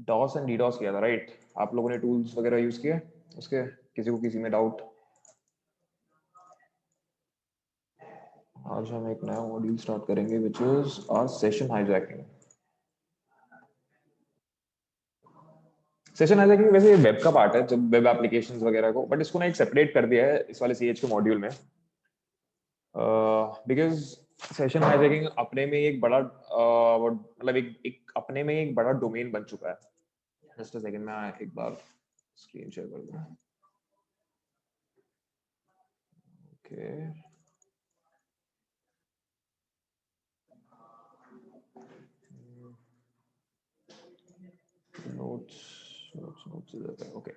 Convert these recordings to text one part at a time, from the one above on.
DOS and DDoS किया था, right? आप लोगों ने टूल्स वगैरह यूज किए उसके? किसी को किसी में डाउट? आज हम एक नया मॉड्यूल स्टार्ट करेंगे which is our session hijacking. Session hijacking वैसे वेब का पार्ट है, जब वेब एप्लीकेशंस वगैरह को, बट इसको ना एक सेपरेट कर दिया है इस वाले सीएच के मॉड्यूल में, बिकॉज सेशन हाईजैकिंग अपने में एक बड़ा मतलब एक अपने में एक बड़ा डोमेन बन चुका है। जस्ट अ सेकंड, मैं एक बार स्क्रीन शेयर कर दूं। ओके, नोट्स नोट्स नोट्स इधर है, ओके।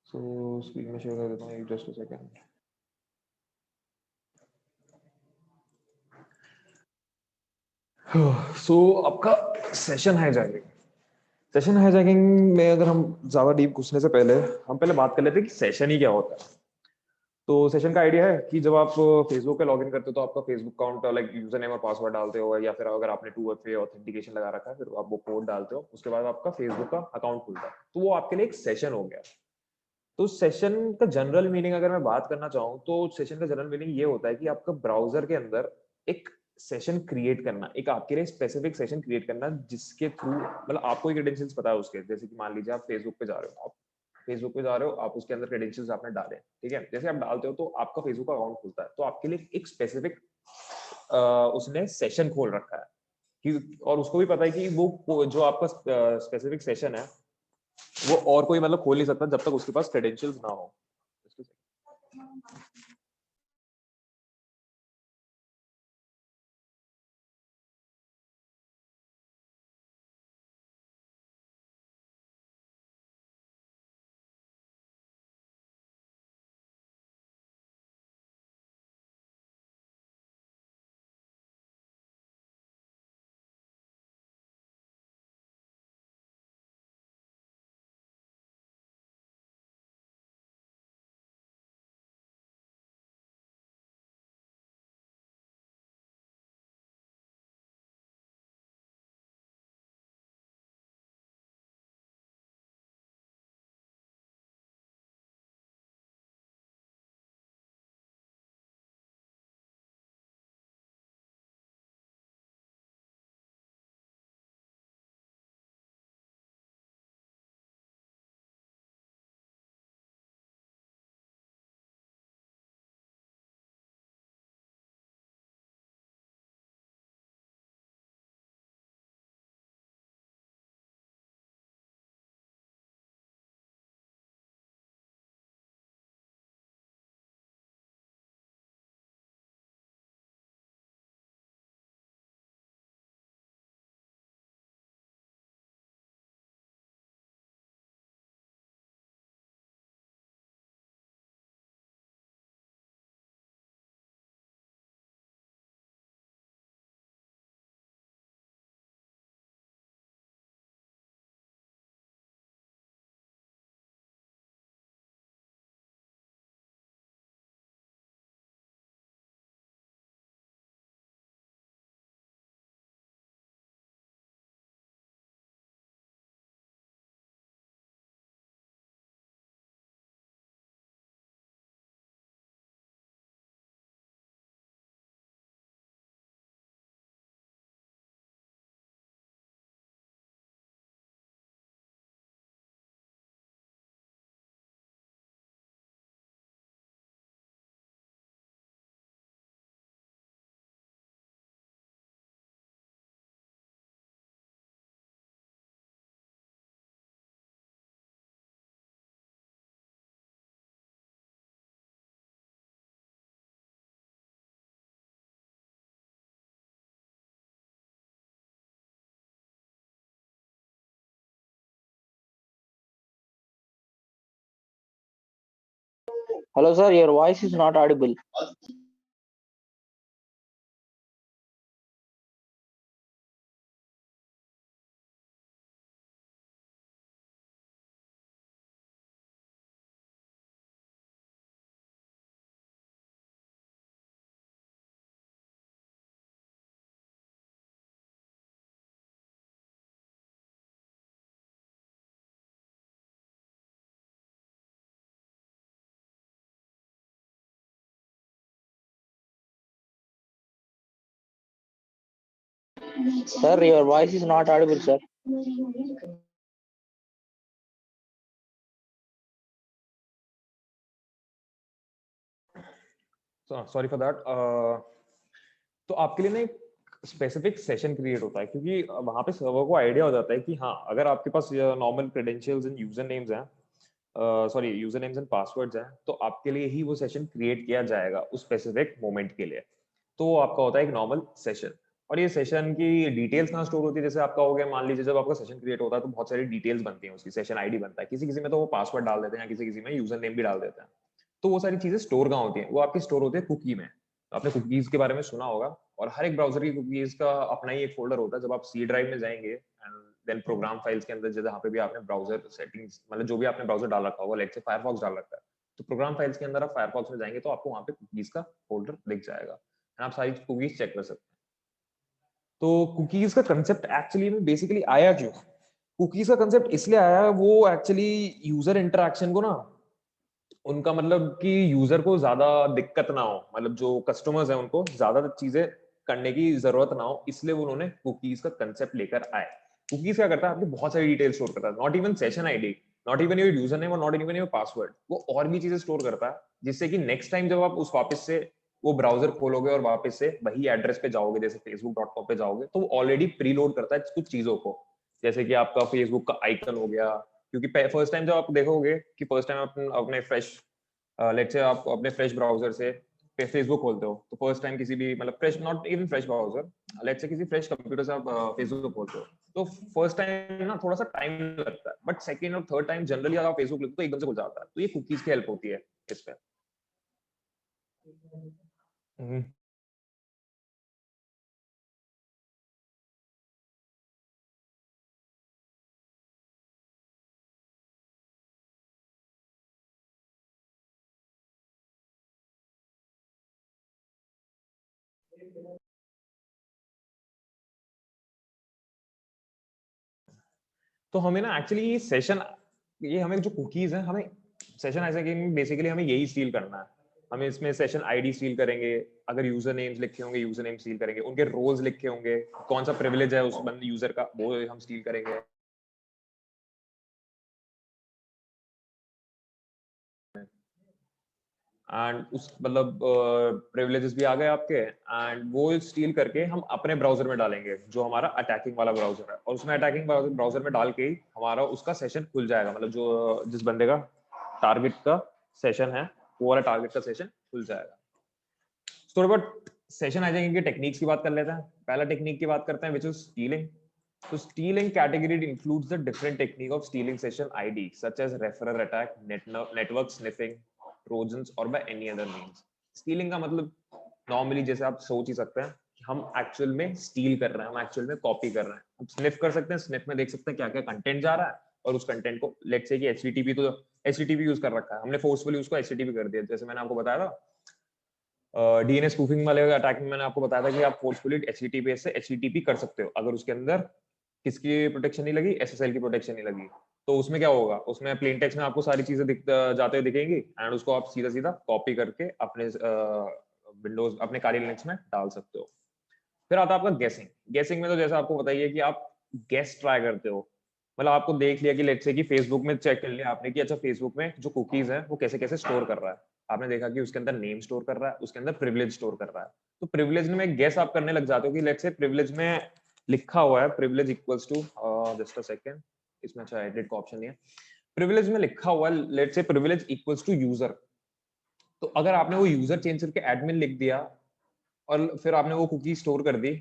सो स्क्रीन में शेयर कर देता हूँ, जस्ट अ सेकंड। सो आपका सेशन हाईजैकिंग, सेशन हाईजैकिंग में अगर हम ज्यादा डीप घुसने से पहले हम पहले बात कर लेते हैं कि सेशन ही क्या होता है। तो सेशन का आइडिया है कि जब आप फेसबुक पे लॉगिन करते हो तो आपका Facebook account like user name और पासवर्ड डालते हो, या फिर अगर आपने 2FA ऑथेंटिकेशन लगा रखा है फिर आप वो कोड डालते हो, उसके बाद आपका फेसबुक का अकाउंट खुलता है, तो वो आपके लिए एक सेशन हो गया। तो सेशन का जनरल मीनिंग अगर मैं बात करना चाहूँ तो सेशन का जनरल मीनिंग ये होता है कि आपका ब्राउजर के अंदर एक सेशन क्रिएट करना, एक आपके लिए स्पेसिफिक सेशन क्रिएट करना, जिसके थ्रू मतलब आपको क्रेडेंशियल्स पता है उसके, जैसे कि मान लीजिए आप फेसबुक पे जा रहे हो, आप फेसबुक पे जा रहे हो, आप उसके अंदर क्रेडेंशियल्स आपने डाले, ठीक है, जैसे आप डालते हो तो आपका फेसबुक का अकाउंट खुलता है, तो आपके लिए एक स्पेसिफिक उसने सेशन खोल रखा है कि, और उसको भी पता है कि वो जो आपका स्पेसिफिक सेशन है वो और कोई मतलब खोल नहीं सकता जब तक उसके पास क्रेडेंशियल्स ना हो। Hello, sir. Your voice is not audible. Sir, your voice is not audible, sir. Sorry for that. तो आपके लिए ना एक स्पेसिफिक सेशन क्रिएट होता है, क्योंकि वहां पे सर्वर को आइडिया हो जाता है कि हाँ, अगर आपके पास normal credentials and user names हैं, sorry user names and passwords हैं, तो आपके लिए ही वो सेशन क्रिएट किया जाएगा उस स्पेसिफिक मोमेंट के लिए। तो वो आपका होता है एक नॉर्मल सेशन। और ये सेशन की डिटेल्स कहाँ स्टोर होती है, जैसे आपका हो गया, मान लीजिए जब आपका सेशन क्रिएट होता है तो बहुत सारी डिटेल्स बनती हैं, उसकी सेशन आईडी बनता है, किसी किसी में तो वो पासवर्ड डाल देते हैं, किसी किसी में यूजर नेम भी डाल देते हैं। तो वो सारी चीजें स्टोर कहाँ होती हैं, वो आपकी स्टोर होती है कुकी में। आपने कुकीज के बारे में सुना होगा, और हर एक ब्राउजर की कुकीज का अपना ही एक फोल्डर होता है। जब आप सी ड्राइव में जाएंगे एंड देन प्रोग्राम फाइल्स के अंदर, जहाँ पे भी आपने ब्राउजर सेटिंग्स, मतलब जो भी आपने ब्राउजर डाल रखा होगा, लेट्स से फायरफॉक्स डाल रखा है, तो प्रोग्राम फाइल्स के अंदर आप फायरफॉक्स में जाएंगे तो आपको वहाँ पे कुकीज का फोल्डर दिख जाएगा, आप सारी कुकीज चेक कर सकते हैं। तो कुकीज का कंसेप्ट एक्चुअली में बेसिकली आया क्यों? कुकीज का कंसेप्ट इसलिए आया, वो एक्चुअली यूजर इंटरेक्शन को ना, उनका मतलब कि यूजर को ज्यादा दिक्कत ना हो, मतलब जो कस्टमर्स हैं उनको ज्यादा चीजें करने की जरूरत ना हो, इसलिए उन्होंने कुकीज का कंसेप्ट लेकर आए। कुकीज क्या करता है, आपकी बहुत सारी डिटेल स्टोर करता है, not even session ID, not even your user name और नॉट इवन योर पासवर्ड, वो और भी चीजें स्टोर करता है, जिससे कि नेक्स्ट टाइम जब आप उस वापस से वो ब्राउजर खोलोगे और वापस से वही एड्रेस पे जाओगे, जैसे facebook.com पे जाओगे, तो वो ऑलरेडी प्रीलोड करता है कुछ चीजों को, जैसे कि आपका फेसबुक का आइकन हो गया। क्योंकि फर्स्ट टाइम जब आप देखोगे कि फर्स्ट टाइम अपने फ्रेश, लेट्स से आप अपने फ्रेश ब्राउजर से फेसबुक खोलते हो, तो फर्स्ट टाइम किसी भी, मतलब fresh, not even fresh browser, let's say किसी फ्रेश कंप्यूटर से आप फेसबुक खोलते हो, तो फर्स्ट टाइम ना थोड़ा सा टाइम लगता है, बट सेकंड और थर्ड टाइम जनरली आप फेसबुक लिखते हो तो एकदम से खुल जाता है। तो ये कुकीज की हेल्प होती है इस पे। हम्म। तो हमें ना एक्चुअली सेशन, ये हमें जो कुकीज है, हमें सेशन ऐसा कि बेसिकली हमें यही स्टील करना है। हमें इसमें सेशन आईडी स्टील करेंगे, अगर यूजर नेम्स लिखे होंगे यूजर नेम स्टील करेंगे, उनके रोल्स लिखे होंगे, कौन सा प्रिविलेज है उस बंद यूजर का, वो हम स्टील करेंगे। एंड उस मतलब प्रिविलेजेस भी आ गए आपके, एंड वो स्टील करके हम अपने ब्राउजर में डालेंगे, जो हमारा अटैकिंग वाला ब्राउजर है, और उसमें अटैकिंग ब्राउजर में डाल के ही हमारा उसका सेशन खुल जाएगा, मतलब जो जिस बंदे का टारगेट का सेशन है, वो वाला टारगेट का सेशन खुल जाएगा। थोड़ा बहुत सेशन हाइजैकिंग की टेक्निक्स की बात कर लेते हैं। पहला टेक्निक की बात करते हैं, विच इज स्टीलिंग। तो stealing category includes the different technique of stealing session ID such as referrer attack, network sniffing, trojans और by any other means. Stealing का मतलब नॉर्मली जैसे आप सोच ही सकते हैं कि हम एक्चुअल में स्टील कर रहे हैं, हम एक्चुअल में कॉपी कर रहे हैं। हम स्निफ कर सकते हैं, स्निफ में देख सकते हैं क्या क्या कंटेंट जा रहा है, और उस कंटेंट को लेट्स से कि एचटीटीपी, तो एचटीटीपी यूज कर रखा है हमने, फोर्सफुली उसको एचटीटीपी कर दिया, जैसे मैंने आपको बताया था डीएनएस स्पूफिंग वाले अटैक में मैंने आपको बताया था कि आप फोर्सफुली एचटीटीपीएस से एचटीटीपी कर सकते हो, अगर उसके अंदर किसकी प्रोटेक्शन नहीं लगी, एसएसएल की प्रोटेक्शन नहीं लगी। तो उसमें क्या होगा, उसमें प्लेन टेक्स्ट में आपको सारी चीजें जाते हुए दिखेंगी, एंड उसको आप सीधा सीधा कॉपी करके अपने विंडोज, अपने कार्य लिनक्स में डाल सकते हो। फिर आता है आपका गेसिंग। गेसिंग में तो जैसा आपको बताइए कि आप गेस ट्राई करते हो, मतलब आपको देख लिया कि लेट्स से कि फेसबुक में चेक कर लिया आपने कि अच्छा फेसबुक में जो कुकीज है वो कैसे कैसे स्टोर कर रहा है, आपने देखा कि उसके अंदर नेम स्टोर कर रहा है, उसके अंदर प्रिविलेज स्टोर कर रहा है। तो प्रिविलेज में गेस आप करने लग जाते हो कि लेट्स से प्रिविलेज में लिखा हुआ है privilege equals to, just a second, इसमें अच्छा एडिट का ऑप्शन नहीं है। प्रिविलेज में लिखा हुआ है let's say privilege equals to user, तो अगर आपने वो यूजर चेंज करके एडमिन लिख दिया और फिर आपने वो कुकी स्टोर कर दी,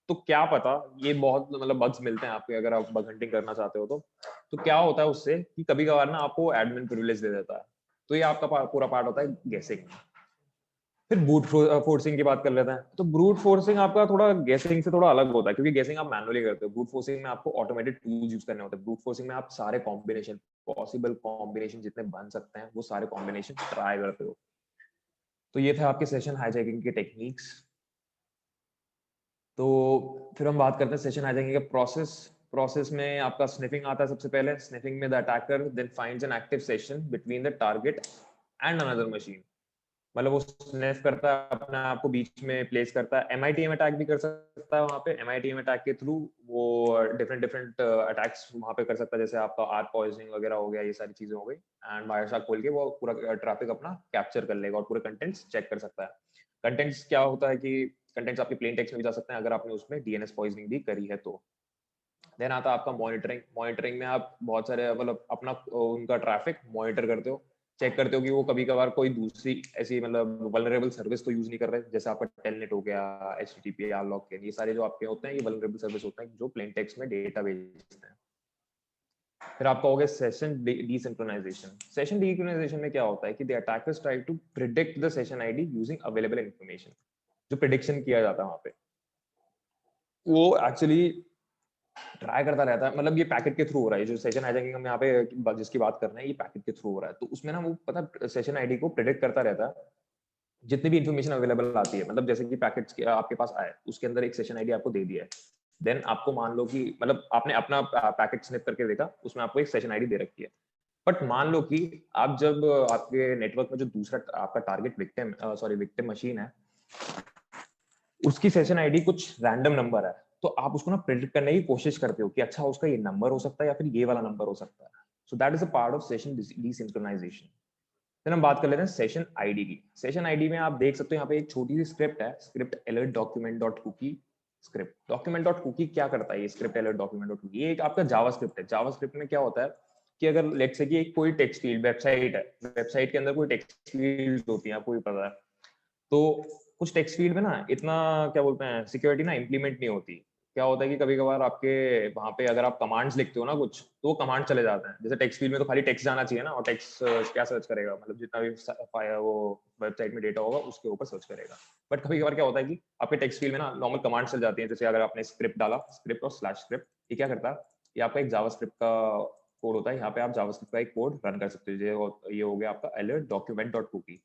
तो क्या पता, ये बहुत मतलब बग्स मिलते हैं आपके, अगर आप बग हंटिंग करना चाहते हो तो क्या होता है उससे कि कभी कभार ना आपको एडमिन प्रिविलेज दे देता है। तो ये आपका पूरा पार्ट होता है गेसिंग। फिर ब्रूट फोर्सिंग की बात कर लेते हैं। तो ब्रूट फोर्सिंग आपका थोड़ा गेसिंग से थोड़ा अलग होता है, क्योंकि गेसिंग आप मैनुअली करते हो, ब्रूट फोर्सिंग में आपको ऑटोमेटेड टूल्स यूज करने होते हैं। ब्रूट फोर्सिंग में आप सारे कॉम्बिनेशन, पॉसिबल कॉम्बिनेशन जितने बन सकते हैं वो सारे कॉम्बिनेशन ट्राई करते हो। तो ये थे आपके सेशन हाईजैकिंग के टेक्निक्स। तो फिर हम बात करते हैं सेशन हाईजैकिंग का प्रोसेस। प्रोसेस में आपका स्निफिंग आता है सबसे पहले। स्निफिंग में the attacker then finds an active session between the target and another machine. मतलब वो स्निफ करता है, अपने आप को बीच में प्लेस करता है। MITM अटैक भी कर सकता है वहाँ पे। MITM अटैक के थ्रू वो डिफरेंट डिफरेंट अटैक्स वहाँ पे कर सकता है, जैसे आपका आर्क पॉइजनिंग वगैरह हो गया, ये सारी चीजें हो गई। एंड वायरशार्क खोल के वो पूरा ट्रैफिक अपना कैप्चर कर लेगा और पूरे कंटेंट्स चेक कर सकता है। कंटेंट्स क्या होता है कि कंटेंट्स आपके प्लेन टेक्स्ट में भी जा सकते हैं अगर आपने उसमें DNS पॉइजनिंग भी करी है तो। देन आता है आपका मॉनिटरिंग। मॉनिटरिंग में आप बहुत सारे मतलब अपना उनका ट्रैफिक मॉनिटर करते हो, चेक करते हो कि वो कभी कभार कोई दूसरी ऐसी मतलब वल्नरेबल सर्विस तो यूज नहीं कर रहे, जैसे आपका टेलनेट हो गया, HTTP, login, ये सारे जो आपके होते हैं ये वल्नरेबल सर्विस होते हैं जो प्लेन टेक्स्ट में डेटा भेजते हैं। फिर आपका हो गया सेशन डीसिंक्रोनाइजेशन। सेशन डीसिंक्रोनाइजेशन में क्या होता है कि the attackers try to predict the session ID using available information. जो प्रिडिक्शन किया जाता है वहां पे वो एक्चुअली ट्राई करता रहता है, मतलब ये पैकेट के थ्रू हो रहा है। जो सेशन हाइजैकिंग हम यहाँ पे जिसकी बात कर रहे हैं ये पैकेट के थ्रू हो रहा है। तो उसमें ना वो पता सेशन आईडी को प्रिडिक्ट करता रहता है, जितनी भी इन्फॉर्मेशन अवेलेबल आती है। मतलब जैसे कि पैकेट्स आपके पास आए, उसके अंदर एक सेशन आईडी आपको दे दिया है, देन आपको मान लो कि मतलब आपने अपना पैकेट स्निप करके देखा, उसमें आपको एक सेशन आईडी दे रखी है। बट मान लो कि आप जब आपके नेटवर्क में जो दूसरा आपका टारगेट विक्टिम मशीन है, उसकी सेशन आईडी कुछ रैंडम नंबर है, तो आप उसको ना प्रिडिक्ट करने की कोशिश करते हो कि अच्छा उसका ये नंबर हो सकता है या फिर ये वाला नंबर हो सकता है। So that is a part of session desynchronisation. फिर हम बात कर लेते हैं सेशन आईडी की। सेशन आईडी में आप देख सकते हो यहाँ पे एक छोटी सी स्क्रिप्ट है, script alert document dot cookie script. Document dot cookie क्या करता है, ये script alert document dot cookie, ये एक आपका जावा स्क्रिप्ट है। जावा स्क्रिप्ट में क्या होता है कि अगर लेट से कि एक कोई टेक्स्ट फील्ड वेबसाइट है, वेबसाइट के अंदर कोई टेक्स्ट फील्ड होती है, आपको भी पता है, तो कुछ टेक्स्ट फील्ड में ना इतना क्या बोलते हैं सिक्योरिटी ना इम्प्लीमेंट नहीं होती। क्या होता है कि कभी कभार आपके वहां पे अगर आप कमांड्स लिखते हो ना कुछ, तो वो कमांड चले जाते हैं। जैसे टेक्स्ट फील्ड में तो खाली टेक्स्ट जाना चाहिए ना, और टेक्स्ट क्या सर्च करेगा, मतलब जितना भी वो वेबसाइट में डेटा होगा उसके ऊपर सर्च करेगा। बट कभी कभार क्या होता है कि आपके टेक्स्ट फील्ड में ना नॉर्मल कमांड चल जाती है। जैसे अगर आपने स्क्रिप्ट डाला, स्क्रिप्ट और स्लैश स्क्रिप्ट, ये क्या करता है, ये आपका एक जावास्क्रिप्ट का कोड होता है। यहाँ पे आप जावास्क्रिप्ट का एक कोड रन कर सकते हो। ये हो गया आपका अलर्ट डॉक्यूमेंट डॉट कुकी।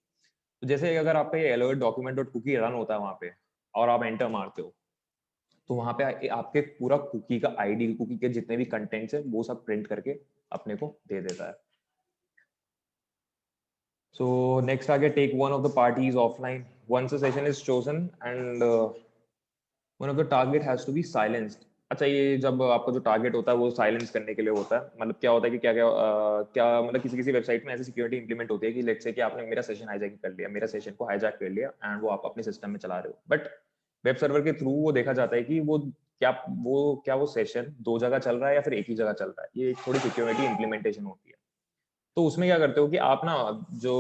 तो जैसे अगर आपका ये alert document dot cookie run होता है वहां पे, और आप एंटर मारते हो, तो वहां पे आपके पूरा कुकी का आईडी, कुकी के जितने भी कंटेंट्स है वो सब प्रिंट करके अपने को दे देता है। सो नेक्स्ट आ गया take one of the parties offline. Once a session is chosen and one of the target has to be silenced. अच्छा, ये जब आपका जो टारगेट होता है वो साइलेंस करने के लिए होता है। मतलब क्या होता है कि क्या क्या क्या मतलब किसी किसी वेबसाइट में ऐसी सिक्योरिटी इंप्लीमेंट होती है कि लेट्स से कि आपने मेरा सेशन हाईजैक कर लिया, मेरा सेशन को हाईजैक कर लिया एंड वो आप अपने सिस्टम में चला रहे हो, बट वेब सर्वर के थ्रू वो देखा जाता है कि वो सेशन दो जगह चल रहा है या फिर एक ही जगह चल रहा है। ये एक थोड़ी सिक्योरिटी इंप्लीमेंटेशन होती है। तो उसमें क्या करते हो कि आप ना जो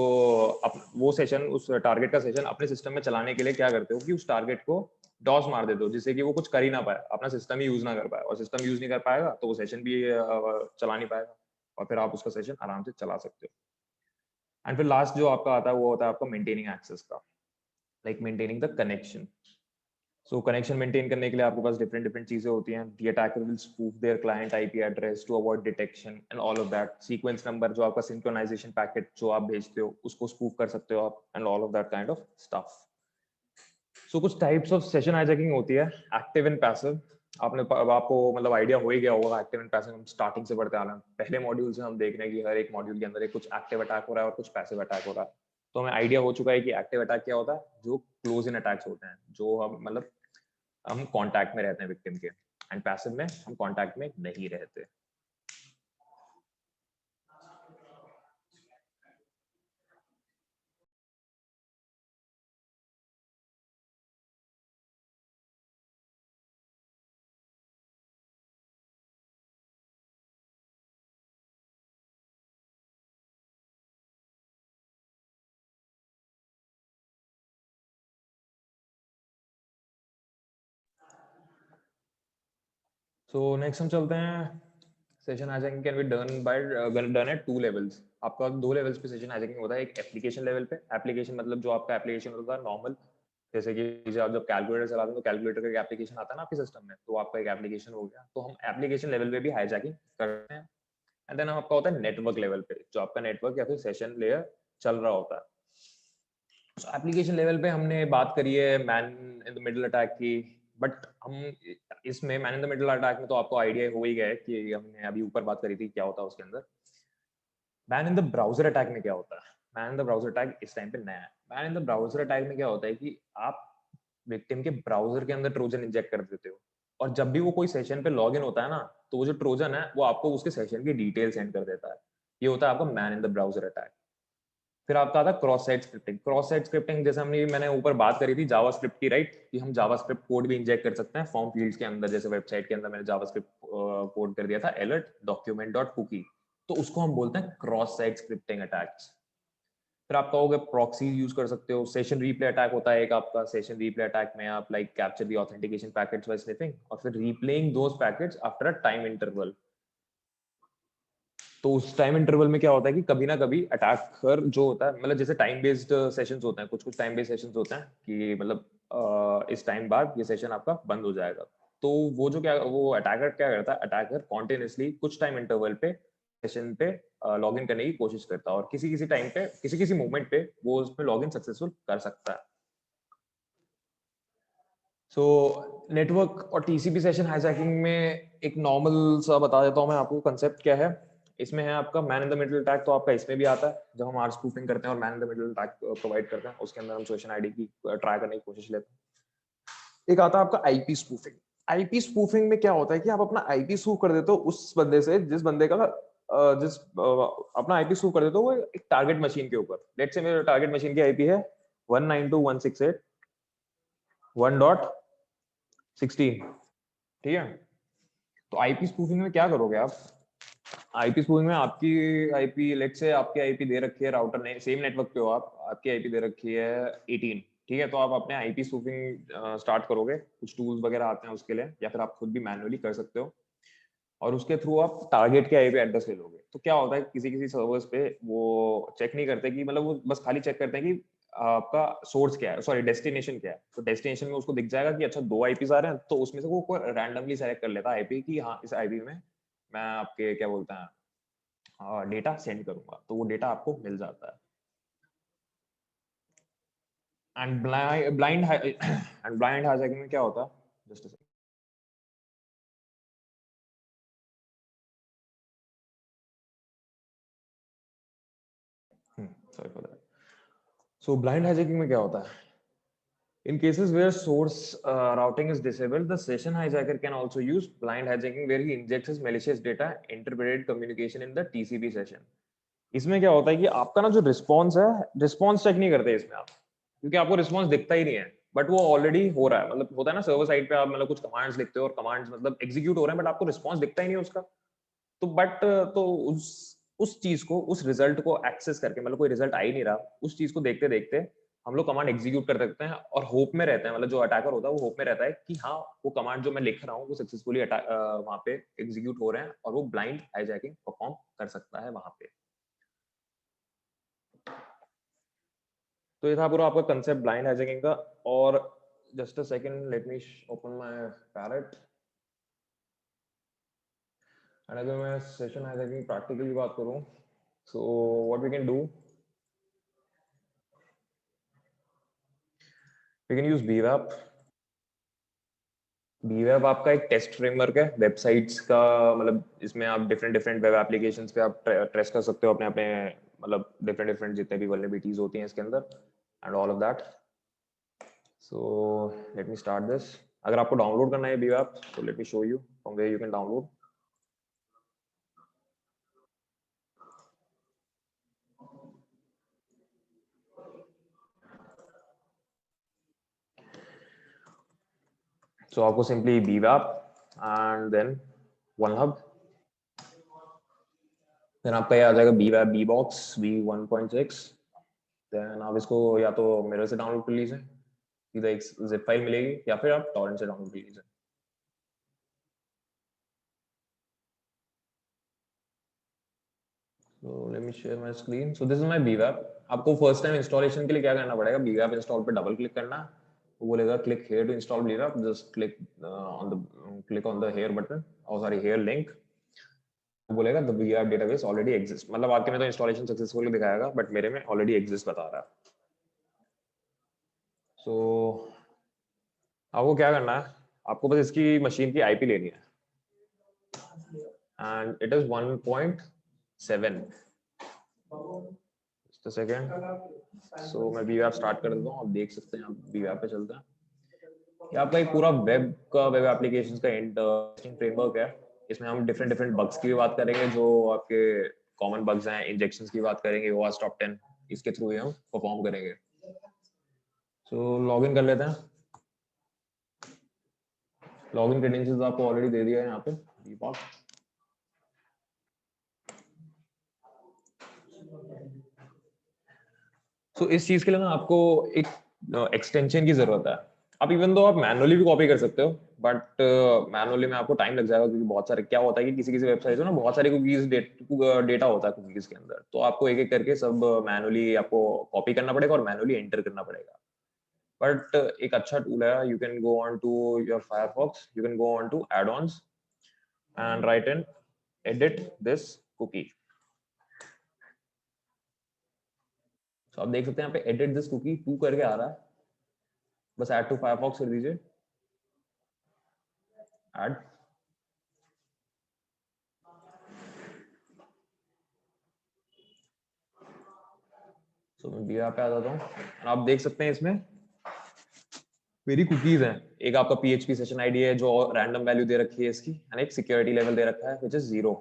वो सेशन, उस टारगेट का सेशन अपने सिस्टम में चलाने के लिए क्या करते हो कि उस टारगेट को डॉस मार देते हो, जिससे कि वो कुछ कर ही ना पाए, अपना सिस्टम ही यूज ना कर पाए। और सिस्टम यूज नहीं कर पाएगा तो वो सेशन भी चला नहीं पाएगा, और फिर आप उसका सेशन आराम से चला सकते हो। एंड फिर लास्ट जो आपका आता है वो होता है आपका मेंटेनिंग एक्सेस का, like maintaining the connection. So connection maintain करने के लिए आपके पास डिफरेंट डिफरेंट चीजें होती हैं। The attacker will spoof their client IP address to avoid detection and all of that. Sequence number जो आपका सिंक्रोनाइजेशन पैकेट जो आप भेजते हो उसको स्पूफ कर सकते हो आप, and all of that kind of stuff. So कुछ टाइप्स ऑफ सेशन हाईजैकिंग होती है, एक्टिव एंड पैसिव। आपको मतलब आइडिया हो ही गया होगा एक्टिव एंड पैसिव हम स्टार्टिंग से पढ़ते आ रहे हैं। पहले मॉड्यूल से हम देख रहे हैं कि हर एक मॉड्यूल के अंदर एक कुछ एक्टिव अटैक हो रहा है और कुछ पैसिव अटैक हो रहा है। तो हमें आइडिया हो चुका है कि एक्टिव अटैक क्या होता है, जो क्लोज इन अटैक्स होते हैं, जो हम कांटेक्ट में रहते हैं विक्टिम के, एंड पैसिव में हम कांटेक्ट में नहीं रहते। सो नेक्स्ट हम चलते हैं, session hijacking can be done at two levels. आपका दो लेवल्स पे सेशन हाईजैकिंग होता है। एक एप्लीकेशन लेवल पे, एप्लीकेशन मतलब जो आपका एप्लीकेशन होता है नॉर्मल, जैसे कि आप जब कैलकुलेटर चलाते हैं तो कैलकुलेटर का एक एप्लीकेशन आता है ना आपके सिस्टम में, तो आपका एक एप्लीकेशन हो गया। तो हम एप्लीकेशन लेवल पे भी हाईजैकिंग करते हैं। एंड देन आपका होता है नेटवर्क लेवल पे, जो आपका नेटवर्क या फिर सेशन लेयर चल रहा होता है। एप्लीकेशन लेवल पे हमने बात करी है man in the middle attack की, बट हम इसमें man in the middle attack में तो आपको आइडिया हो ही गया है कि हमने अभी ऊपर बात करी थी क्या होता है उसके अंदर। Man in the browser attack में क्या होता है, man in the browser tag इस टाइम पे नया है। Man in the browser tag में क्या होता है कि आप विक्टिम के ब्राउजर के अंदर ट्रोजन इंजेक्ट कर देते हो, और जब भी वो कोई सेशन पे लॉग इन होता है ना, तो वो जो ट्रोजन है वो आपको उसके सेशन की डिटेल सेंड कर देता है। ये होता है आपका man in the browser attack. फिर आपका आता है cross site scripting. Cross site scripting जैसे मैंने ऊपर बात करी थी जावास्क्रिप्ट की, राइट, कि हम जावास्क्रिप्ट कोड भी इंजेक्ट कर सकते हैं फॉर्म फील्ड्स के अंदर। जैसे वेबसाइट के अंदर मैंने जावास्क्रिप्ट कोड कर दिया था alert document dot cookie, तो उसको हम बोलते हैं क्रॉस साइट स्क्रिप्टिंग अटैक्स। फिर आप कहोगे प्रॉक्सी यूज कर सकते हो। सेशन रीप्ले अटैक होता है एक आपका। सेशन रीप्ले अटैक में आप like capture the authentication packets by sniffing और फिर replaying those packets after a time interval. तो उस टाइम इंटरवल में क्या होता है कि कभी ना कभी अटैकर जो होता है, मतलब जैसे टाइम बेस्ड सेशंस होते हैं, कुछ कुछ टाइम बेस्ड सेशंस होते हैं कि मतलब इस टाइम बाद ये सेशन आपका बंद हो जाएगा। तो वो अटैकर क्या करता है, अटैकर कॉन्टिन्यूसली कुछ टाइम इंटरवल पे सेशन पे लॉग इन करने की कोशिश करता है, और किसी किसी टाइम पे किसी किसी मोमेंट पे वो उसमें लॉग इन सक्सेसफुल कर सकता है। सो नेटवर्क और टीसीपी सेशन हाईजैकिंग में एक नॉर्मल सा बता देता हूँ मैं आपको कंसेप्ट क्या है। इसमें है आपका man in the middle attack, तो आपका इसमें भी आता है जब हम आर स्पूफिंग करते हैं और man in the middle attack provide करते हैं, उसके अंदर हम सेशन आईडी की ट्राई करने की कोशिश लेते हैं। एक आता है आपका आईपी स्पूफिंग। आईपी स्पूफिंग में क्या होता है कि आप अपना आईपी स्पूफ कर देते हो उस बंदे से जिस बंदे का अपना आईपी स्पूफ कर देते हो वो एक टारगेट मशीन के ऊपर। लेट्स से मेरे टारगेट मशीन की आईपी है 192.168.1.16, ठीक है। तो आईपी स्पूफिंग में क्या करोगे आप, आईपी स्पूफिंग में आपकी आईपी, लेट्स से आपकी आईपी दे रखी है राउटर ने, सेम नेटवर्क पे हो आप, आपकी आईपी दे रखी है 18, ठीक है। तो आप अपने आईपी स्पूफिंग स्टार्ट करोगे, कुछ टूल्स वगैरह आते हैं उसके लिए, या फिर आप खुद भी मैन्युअली कर सकते हो, और उसके थ्रू आप टारगेट के आईपी एड्रेस ले लोगे। तो क्या होता है किसी किसी सर्वर्स पे वो चेक नहीं करते कि, मतलब वो बस खाली चेक करते हैं कि आपका सोर्स क्या है, सॉरी डेस्टिनेशन क्या है। तो डेस्टिनेशन में उसको दिख जाएगा कि अच्छा 2 आईपीज आ रहे हैं, तो उसमें से वो रैंडमली सेलेक्ट कर लेता है आईपी कि हाँ इस आईपी में मैं आपके क्या बोलते हैं डेटा सेंड करूंगा, तो वो डेटा आपको मिल जाता है। एंड ब्लाइंड हाईजैकिंग में क्या होता है, just sorry for that. So blind hijacking में क्या होता है, in cases where source routing is disabled, the session hijacker can also use blind hijacking where he injects his malicious data interpreted communication in the TCP session. इसमें क्या होता है कि आपका ना जो रिस्पॉन्स है, रिस्पॉन्स चेक नहीं करते इसमें आप, क्योंकि आपको रिस्पॉन्स दिखता ही नहीं है, बट वो ऑलरेडी हो रहा है। मतलब होता है ना सर्वर साइड पे आप मतलब कुछ कमांड्स लिखते हो और कमांड्स मतलब एग्जीक्यूट हो रहे हैं, बट आपको रिस्पॉन्स दिखता ही नहीं है उसका। तो तो उस चीज को, उस रिजल्ट को एक्सेस करके, मतलब कोई रिजल्ट आ ही नहीं रहा, उस चीज को देखते देखते हम लोग कमांड एग्जीक्यूट कर सकते हैं, और होप में रहते हैं, मतलब जो अटैकर होता है वो होप में रहता है कि हाँ वो कमांड जो मैं लिख रहा हूँ वो सक्सेसफुली वहां पे एग्जीक्यूट हो रहे हैं, और वो ब्लाइंड हाईजैकिंग परफॉर्म कर सकता है वहां पे। तो ये था पूरा आपका कंसेप्ट ब्लाइंड हाईजैकिंग का। और just a second, let me open my parrot. And अगर मैं सेशन हाईजैकिंग प्रैक्टिकल की बात करूं, so what we can do, we can use bWAPP. BWAPP आपका एक टेस्ट फ्रेमवर्क है वेबसाइट्स का, मतलब इसमें आप डिफरेंट डिफरेंट वेब एप्लीकेशंस पे आप टेस्ट कर सकते हो अपने अपने, मतलब डिफरेंट डिफरेंट जितने भी वल्नरेबिलिटीज होती हैं इसके अंदर and all of that. So let me start this. अगर आपको डाउनलोड करना है बीवेब, तो let me show you from where you can download. So आपको simply bWAPP and then OneHub, then आपका ये आ जाएगा बीवेब बीबॉक्स v1.6। देन आप इसको या तो मेरे से डाउनलोड कर लीजिए, सीधा एक जिप फाइल मिलेगी, या फिर आप टॉरेंट से डाउनलोड कर लीजिए। So let me share my screen. So this is my BWAP. आपको फर्स्ट टाइम इंस्टॉलेशन के लिए क्या करना पड़ेगा, BWAP इंस्टॉल पे डबल क्लिक करना, वो बोलेगा click here to install BWAP, just click on the here button, और सॉरी हियर लिंक, वो बोलेगा the BWAP database already exist, मतलब आपके में तो इंस्टॉलेशन सक्सेसफुली दिखाएगा, बट मेरे में ऑलरेडी एग्जिस्ट बता रहा है। सो आपको क्या करना है, आपको बस इसकी मशीन की आईपी लेनी है, and it is 1.7। Just a second. So मैं वीवैप स्टार्ट कर देता हूँ, आप देख सकते हैं, आप वीवैप पे चलते हैं। ये आपका एक पूरा वेब एप्लीकेशंस का टेस्टिंग फ्रेमवर्क है। इसमें हम डिफरेंट डिफरेंट बग्स की भी बात करेंगे, जो आपके कॉमन बग्स हैं, इंजेक्शंस की बात करेंगे, OWASP टॉप 10 इसके थ्रू ही हम परफॉर्म करेंगे। सो लॉगिन कर लेते हैं। लॉगिन क्रेडेंशियल्स आपको ऑलरेडी दे दिया है यहाँ पे डिफॉल्ट। सो इस चीज के लिए ना आपको एक एक्सटेंशन की जरूरत है। आप इवन दो आप मैनुअली भी कॉपी कर सकते हो, बट मैनुअली में आपको टाइम लग जाएगा, क्योंकि बहुत सारे क्या होता है कि किसी किसी वेबसाइट में ना बहुत सारे कुकीज डेटा होता है कुकीज के अंदर, तो आपको एक एक करके सब मैनुअली आपको कॉपी करना पड़ेगा और मैनुअली एंटर करना पड़ेगा। बट एक अच्छा टूल है, you can go on to your Firefox, you can go on to add ons and right and edit this cookie. तो आप देख सकते हैं यहाँ पे एडिट दिस कुकी 2 करके आ रहा है, बस ऐड टू फायरफॉक्स कर दीजिए, ऐड। तो मैं भी यहाँ पे आ जाता हूँ। आप देख सकते हैं इसमें मेरी कुकीज हैं। एक आपका PHP सेशन आईडी है जो रैंडम वैल्यू दे रखी है इसकी, एंड एक सिक्योरिटी लेवल दे रखा है व्हिच इज 0।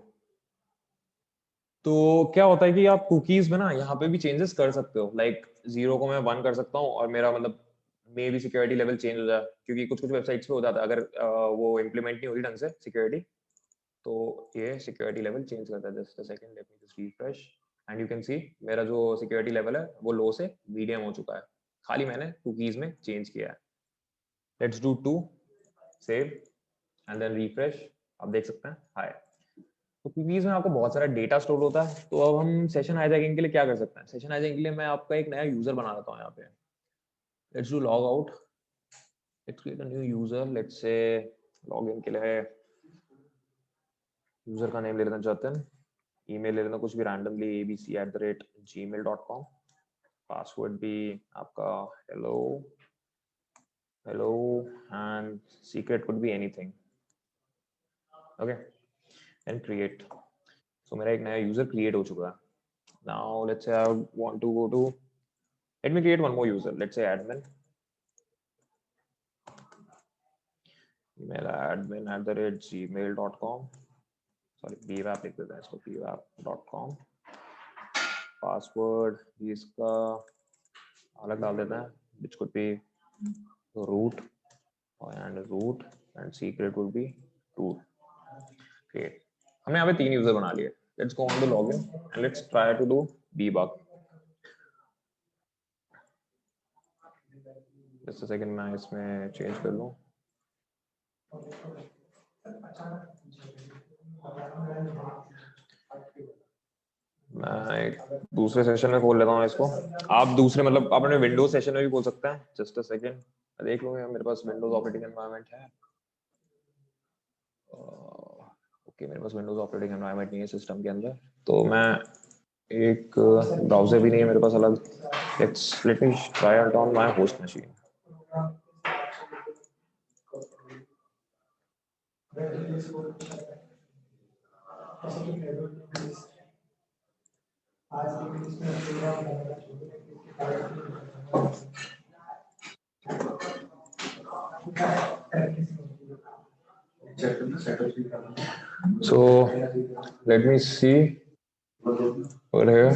तो क्या होता है कि आप कुकीज में ना यहाँ पे भी चेंजेस कर सकते हो, लाइक 0 को मैं 1 कर सकता हूँ और मेरा मतलब मे भी सिक्योरिटी लेवल चेंज हो जाए, क्योंकि कुछ कुछ वेबसाइट्स पे हो जाता है अगर वो इम्प्लीमेंट नहीं होगी ढंग से सिक्योरिटी, तो ये सिक्योरिटी लेवल चेंज करता है। Just a second, let me just refresh and you can see मेरा जो सिक्योरिटी लेवल है वो लो से मीडियम हो चुका है, खाली मैंने कुकीज में चेंज किया है। Let's do 2, save and then refresh. आप देख सकते हैं हाय। तो कुकीज में आपको बहुत सारा डेटा स्टोर होता है। तो अब हम सेशन हाईजैकिंग के लिए क्या कर सकते हैं? सेशन हाईजैकिंग के लिए मैं आपका एक नया यूजर बना देता हूँ यहाँ पे। Let's do log out, let's create a new user, let's से लॉगिन के लिए यूजर का नेम ले लेते हैं जतिन, ईमेल ले लेना कुछ भी रैंडमली abc@gmail.com, पासवर्ड भी आपका hello hello and secret could be anything, okay and create. So मेरा एक नया यूजर क्रिएट हो चुका है। Now let's say I want to go to, let me create one more user, let's say admin, email admin@gmail.com, sorry bwap लिख देते हैं इसको, bwap.com, पासवर्ड भी इसका अलग डाल देते हैं which could be root and secret would be root। okay, हमने यहाँ पे 3 यूजर बना लिए। Let's go on to login and let's try to do debug। Just a second, मैं इसमें चेंज कर लूँ। मैं एक दूसरे सेशन में खोल लेता हूँ इसको। आप दूसरे मतलब अपने विंडोज सेशन में भी खोल सकते हैं। जस्ट अ सेकंड, देख लूंगा मेरे पास विंडोज ऑपरेटिंग एनवायरनमेंट है। ओके, मेरे पास विंडोज ऑपरेटिंग एनवायरनमेंट नहीं है सिस्टम के अंदर, तो मैं एक ब्राउजर भी नहीं है मेरे पास अलग। Let me try it on my host machine. So let me see over here.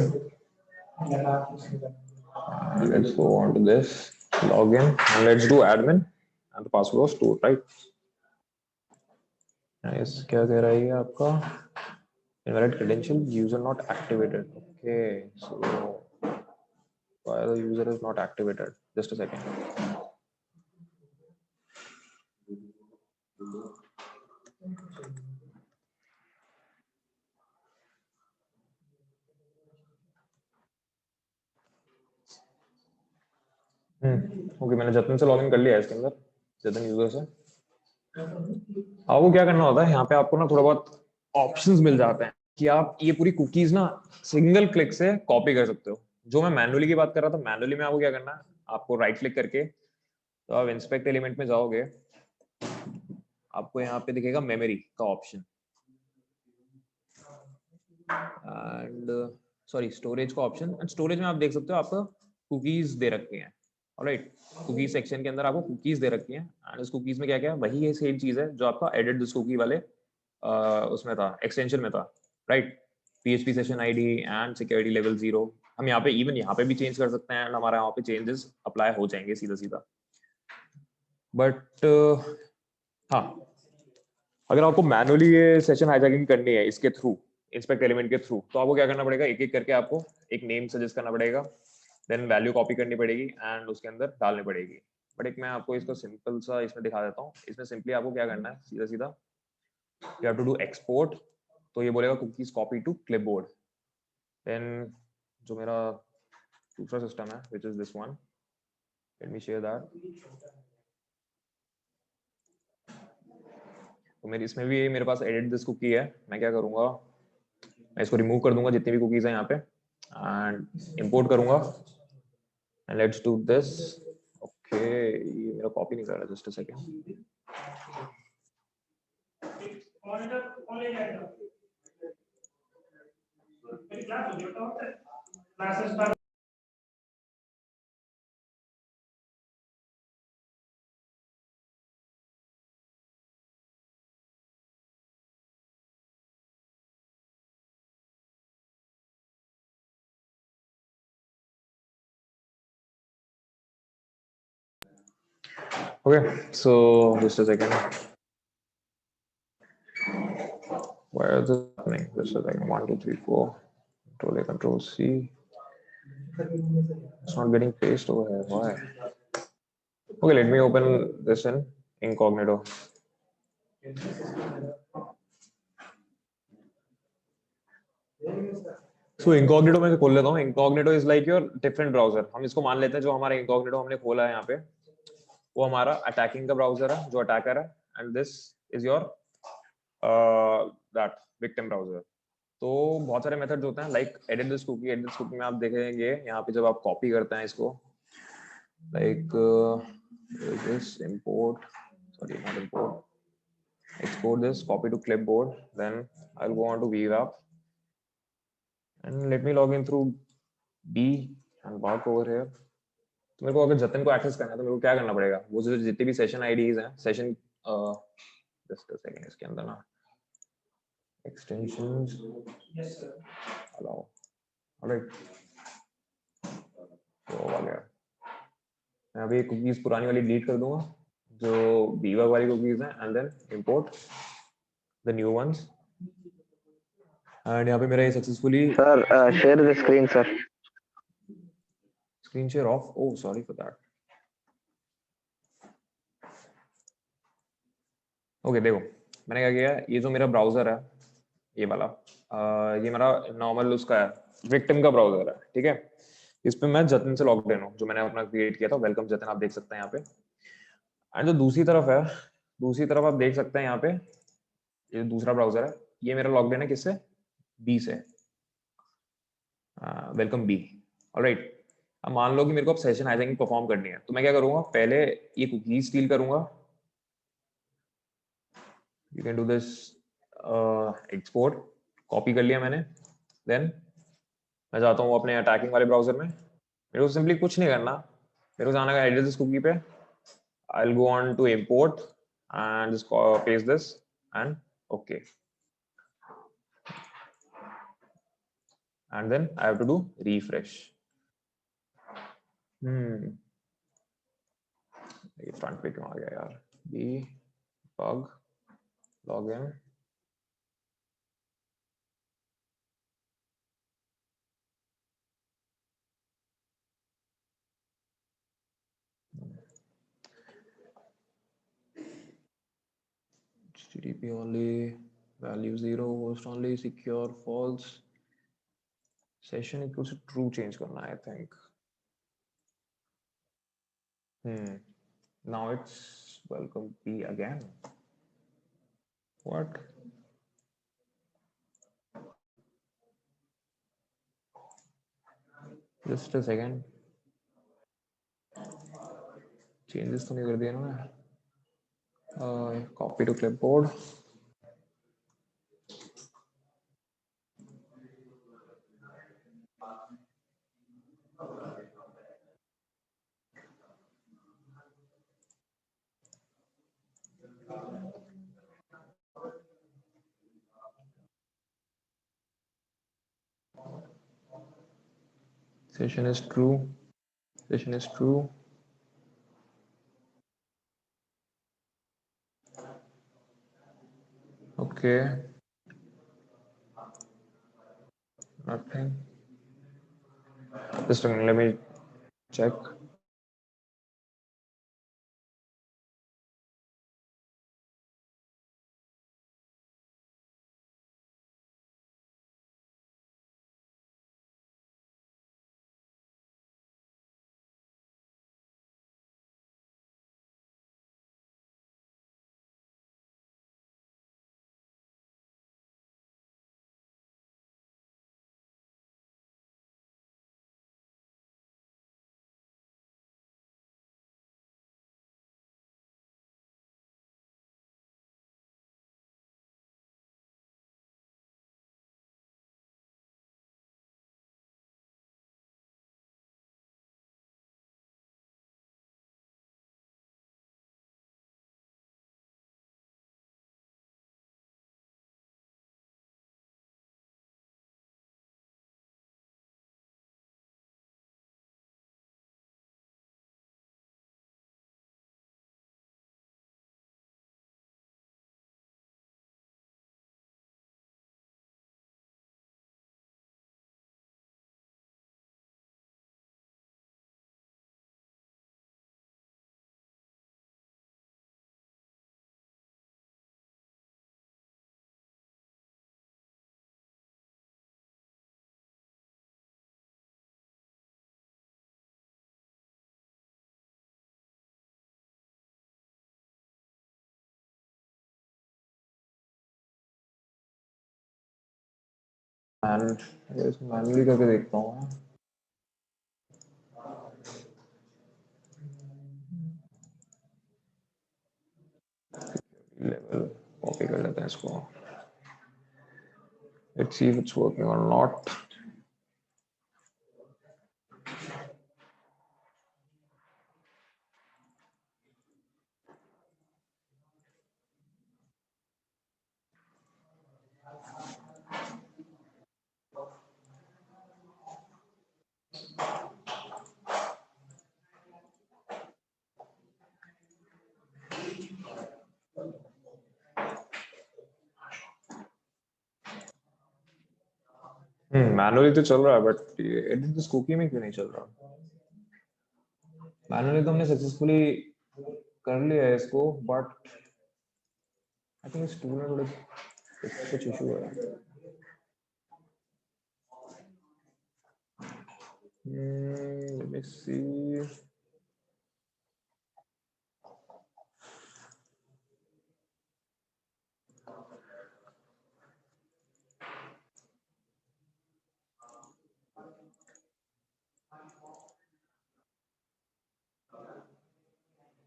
Let's go on to this login and let's do admin and the password was 2, right? Nice. क्या कह रहा है ये आपका? Invalid credential, user not activated. Okay, so why the user is not activated? Just a second. Okay, मैंने जतन से login कर लिया है इसके अंदर, जतन यूजर से। आपको क्या करना होता है, यहाँ पे आपको ना थोड़ा बहुत ऑप्शंस मिल जाते हैं कि आप ये पूरी कुकीज ना सिंगल क्लिक से कॉपी कर सकते हो। जो मैं मैनुअली की बात कर रहा था, मैनुअली में आपको क्या करना है, आपको राइट क्लिक करके तो आप इंस्पेक्ट एलिमेंट में जाओगे, आपको यहाँ पे दिखेगा मेमोरी का ऑप्शन, एंड सॉरी स्टोरेज का ऑप्शन, एंड स्टोरेज में आप देख सकते हो आपको कुकीज दे रखी हैं। ऑलराइट, कुकीज सेक्शन के अंदर आपको कुकीज दे रखी हैं, एंड उस कुकीज में क्या क्या है, वही ये सेम चीज है जो आपका एडिट दिस कुकी वाले उसमें था, एक्सटेंशन में था, right. PHP session ID and security level 0 हम यहाँ पे इवन यहाँ पे भी चेंज कर सकते हैं, एंड हमारा यहाँ पे चेंजेस अप्लाई हो जाएंगे सीधा सीधा। बट हाँ, अगर आपको मैनुअली ये सेशन हाईजैकिंग करनी है इसके थ्रू, इंस्पेक्ट एलिमेंट के थ्रू, तो आपको क्या करना पड़ेगा, एक एक करके आपको एक नेम सजेस्ट करना पड़ेगा, देन वैल्यू कॉपी करनी पड़ेगी एंड उसके अंदर डालनी पड़ेगी। बट एक मैं आपको इसको सिंपल सा इसमें दिखा देता हूँ। इसमें सिंपली आपको क्या करना है, सीधा सीधा you have to do export, तो ये बोलेगा cookies copy to clipboard. Then जो मेरा दूसरा सिस्टम है which is this one, let me share that. तो मेरी इसमें भी मेरे पास एडिट दिस कुकी है। मैं क्या करूंगा, मैं इसको रिमूव कर दूंगा जितनी भी कुकीज हैं यहाँ पे, एंड इंपोर्ट करूंगा, and let's do this. Okay, ये मेरा कॉपी नहीं कर रहा, just a second. Okay, so just a second. Where is it happening? Just a second. 1, 2, 3, 4. Control A, Control C. It's not getting pasted over here. Why? Okay, let me open this in incognito. So incognito में खोल लेता हूँ. Incognito is like your different browser. हम इसको मान लेते हैं जो हमारा incognito हमने खोला है यहाँ पे, वो हमारा अटैकिंग का ब्राउजर है, जो अटैकर है, and this is your that victim browser. तो बहुत सारे मेथड्स होते हैं, like edit this cookie. Edit this cookie में आप देखेंगे यहाँ पे जब आप कॉपी करते हैं इसको, like this import, sorry not import, export this, copy to clipboard, then I'll go on to VWAP and let me log in through B and work over here. तो मेरे को अगर जतिन को एक्सेस करना है तो मेरे को क्या करना पड़ेगा, वो जो जितने भी सेशन आईडीज हैं, सेशन जस्ट अ सेकंड, इसके अंदर ना एक्सटेंशंस अलाउ, ऑलराइट, तो आ गया। मैं अभी कुकीज पुरानी वाली डिलीट कर दूंगा जो बीवा वाली कुकीज हैं, and then import the new ones, एंड यहाँ पे मेरा ये successfully Sir, share the screen, sir. Screen share off, oh sorry for that. Okay देखो मैंने क्या किया, ये जो मेरा ब्राउजर है ये वाला, ये मेरा नॉर्मल उसका है, विक्टिम का ब्राउजर है, ठीक है। इस पे मैं जतिन से लॉग्ड इन हूँ, जो मैंने अपना क्रिएट किया था, वेलकम जतिन, आप देख सकते हैं यहाँ पे। एंड जो दूसरी तरफ है, दूसरी तरफ आप देख सकते हैं यहाँ पे, ये दूसरा ब्राउजर है, ये मेरा लॉग्ड इन है किससे, बी से, वेलकम बी, ऑलराइट। अब मान लो कि मेरे को अब सेशन हाइजैकिंग परफॉर्म करनी है, तो मैं क्या करूंगा, पहले ये कुकी स्टील करूंगा, you can do this export, copy कर लिया मैंने, देन मैं जाता हूँ अपने अटैकिंग वाले ब्राउजर में, मेरे को सिंपली कुछ नहीं करना, मेरे को जाना है एडिट दिस कुकी पे, I will go on to import and just paste this and okay, and then I have to do refresh. ये फ्रंट पे क्यों आ गया यार, B bug login, HTTP only, value 0, host only, secure, false, session equals to true change करना है, I think. Now it's welcome B again. What? Just a second. Changes तो नहीं कर दिया ना मैं? Copy to clipboard. Session is true. Session is true. Okay. Nothing. Just a minute, let me check. And manually करके देखता हूँ. Level copy कर लेते हैं इसको. Let's see if it's working or not. Manually तो चल रहा है बट एडिट दिस कुकी में क्यों नहीं चल रहा? मैनुअली तो हमने सक्सेसफुली कर लिया है इसको बट आई थिंक इस टूल में थोड़ा कुछ इशू है. Let me see.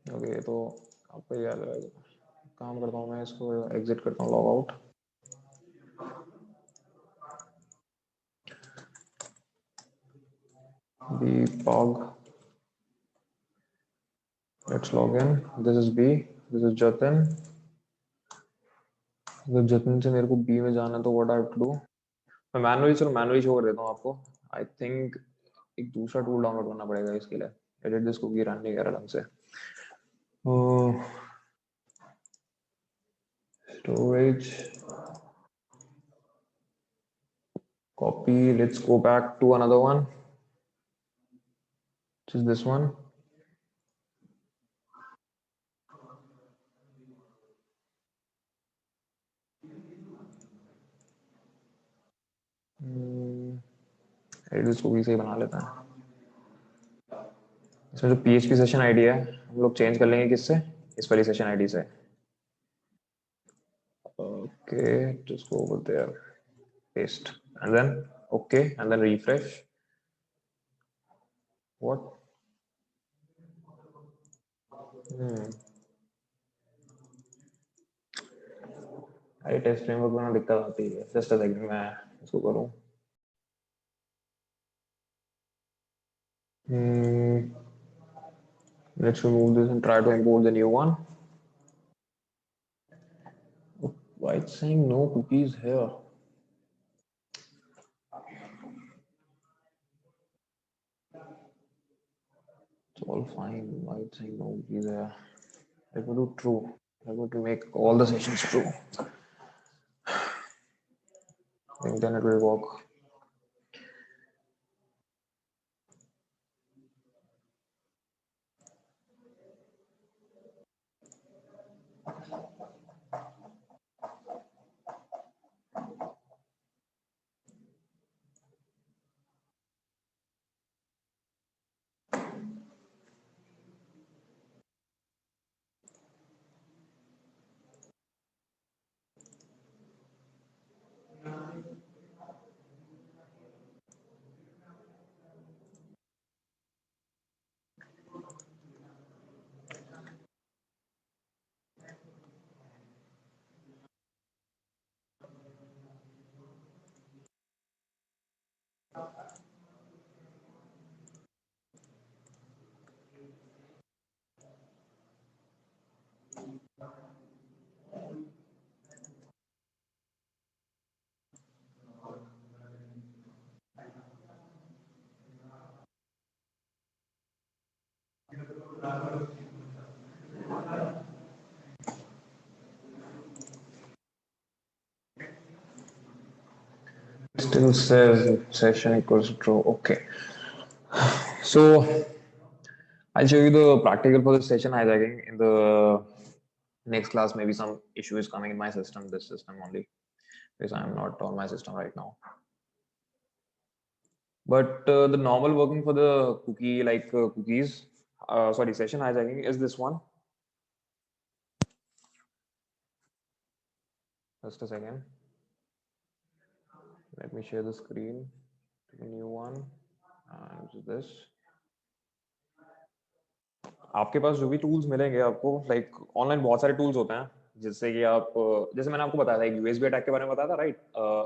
ओके तो आपको याद है, काम करता हूँ मैं इसको एग्जिट करता हूँ, log out. debug. Let's log in. This is B. This is Jatin. अगर जतिन से मेरे को B में जाना है तो what I have to do? मैं मैनुअली शो कर देता हूँ आपको. आई थिंक एक दूसरा टूल डाउनलोड करना पड़ेगा इसके लिए. एडिट दिस कुकी रन नहीं कर रहा ढंग से. Storage. Copy. Let's go back to another one. Which is this one. Edit this cookie से ही बना लेता है. इसमें जो PHP सेशन आईडी है हम लोग चेंज कर लेंगे किससे? इस वाली सेशन आईडी से. Okay, just go over there, paste, and then okay, and then refresh. What? अरे टेस्ट फ्रेमवर्क में ना दिक्कत आती है. जस्ट अ सेकंड मैं इसको करूं. Let's remove this and try to import the new one. Why it's saying no cookies here? all fine. Why it's saying no key there? I go to true. I go to make all the sessions true. Then it will work. Still says session equals true. Okay. So I'll show you the practical for the session hijacking in the next class. Maybe some issue is coming in my system, this system only, because I'm not on my system right now. But the normal working for the cookie, like cookies, sorry, session hijacking is this one. Just a second. Let me share the screen. New one. And this. आपके पास जो भी tools मिलेंगे आपको, like online बहुत सारे tools होते हैं जिससे कि आप, जैसे मैंने आपको बताया था एक यूएसबी अटैक के बारे में बताया था, राइट?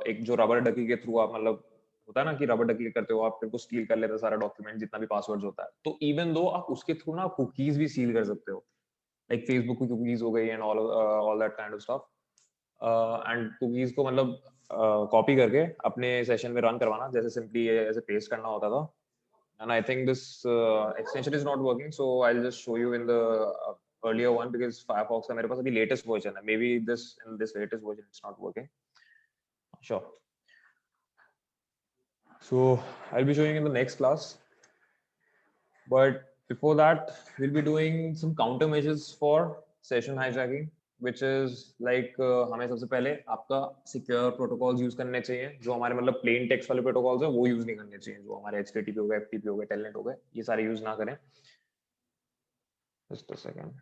एक जो रबर डकी के थ्रू आप, मतलब होता है ना कि रबर डकी करते हो आप, फिर को स्टील कर लेते हो सारा डॉक्यूमेंट जितना भी पासवर्ड्स होता है, तो इवन दो आप उसके थ्रू ना कुकीज भी सील कर सकते हो, लाइक फेसबुक की कुकीज हो गई and all that kind of stuff. And cookies को मतलब कॉपी करके अपने सेशन में रन करवाना, जैसे सिंपली ऐसे पेस्ट करना होता था। And I think this extension is not working, so I'll just show you in the earlier one, because Firefox का मेरे पास अभी latest version है, maybe in this latest version it's not working. Sure. So I'll be showing in the next class, but before that we'll be doing some countermeasures for session hijacking, which is like हमें सबसे पहले आपका secure protocols use करने चाहिए, जो हमारे मतलब plain text वाले protocols है वो use नहीं करने चाहिए, जो हमारे HTTP हो गए, FTP हो गए, Telnet हो गए, ये सारे use ना करें। Just a second.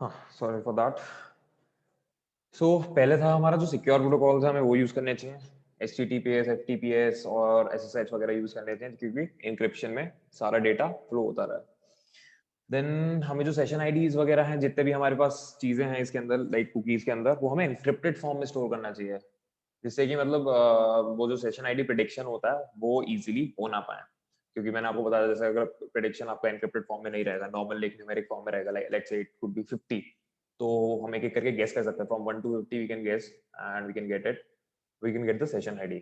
हाँ, सॉरी फॉर दैट। सो पहले था हमारा जो सिक्योर प्रोटोकॉल्स है हमें वो यूज करने चाहिए, HTTPS, FTPS और SSH वगैरह यूज करने चाहिए, क्योंकि इंक्रिप्शन में सारा डेटा फ्लो होता रहा। देन हमें जो सेशन आईडीज वगैरह हैं, जितने भी हमारे पास चीजें हैं इसके अंदर, लाइक कुकीज के अंदर, वो हमें एन्क्रिप्टेड फॉर्म में स्टोर करना चाहिए, जिससे कि मतलब वो जो सेशन आईडी प्रेडिक्शन होता है वो इजीली हो ना पाए। क्योंकि मैंने आपको बताया, जैसे अगर प्रेडिक्शन आपका एन्क्रिप्टेड फॉर्म में नहीं रहेगा, नॉर्मल एक न्यूमेरिक फॉर्म में रहेगा, let's say it could be 50, तो हम एक करके गेस कर सकते हैं, from 1 to 50 we can guess and we can get it, we can get the session ID.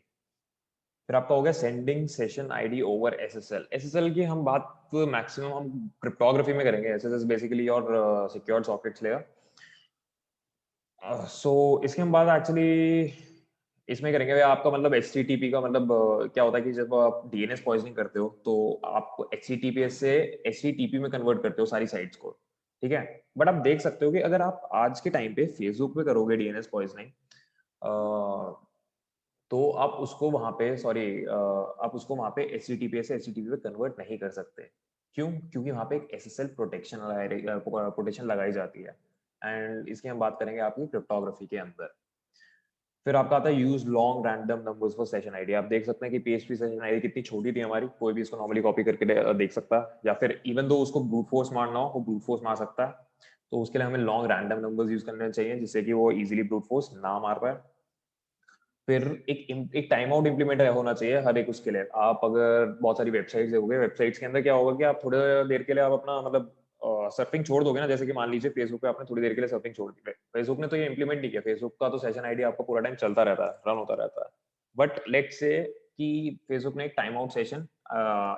फिर आपका हो गया sending session ID over SSL। SSL की हम बात मैक्सिमम हम क्रिप्टोग्राफी में करेंगे, SSL बेसिकली और सिक्योर्ड सॉकेट्स लेयर। सो इसके हम बात एक्चुअली इसमें करेंगे, आपका मतलब HTTP का मतलब क्या होता है कि जब आप DNS पॉइजनिंग करते हो तो आप HTTPS से HTTP में कन्वर्ट करते हो सारी साइट्स को, ठीक है। बट आप देख सकते हो कि अगर आप आज के टाइम पे फेसबुक पे करोगे डीएनएस पॉइजनिंग, तो आप उसको वहां पे आप उसको वहां पे एचटीटीपीएस से एचटीटीपी पे कन्वर्ट नहीं कर सकते। क्यों? क्योंकि वहां पे एक एसएसएल प्रोटेक्शन लगाई जाती है। एंड इसकी हम बात करेंगे आपकी क्रिप्टोग्राफी के अंदर। फिर आपका आता है use long random numbers for session ID. आप देख सकते हैं कि पीएचपी सेशन आईडी कितनी छोटी थी हमारी, कोई भी इसको नॉर्मली कॉपी करके देख सकता है, या फिर इवन दो उसको ब्रूट फोर्स मारना हो वो ब्रूट फोर्स मार सकता है। तो उसके लिए हमें लॉन्ग रैंडम नंबर्स यूज करने चाहिए जिससे कि वो इजीली ब्रूट फोर्स ना मार पाए। फिर एक टाइम आउट इम्प्लीमेंट होना चाहिए हर एक उसके लिए। आप अगर बहुत सारी वेबसाइट्स देखोगे, वेबसाइट्स के अंदर क्या होगा कि आप थोड़ी देर के लिए आप अपना मतलब सर्फिंग छोड़ दोगे ना, जैसे कि मान लीजिए फेसबुक पे आपने थोड़ी देर के लिए सर्फिंग छोड़ दी, फेसबुक ने तो ये इंप्लीमेंट नहीं किया, फेसबुक का तो सेशन आईडी आपका पूरा टाइम चलता रहता है, रन होता रहता है। बट लेट्स से कि फेसबुक ने एक टाइम आउट सेशन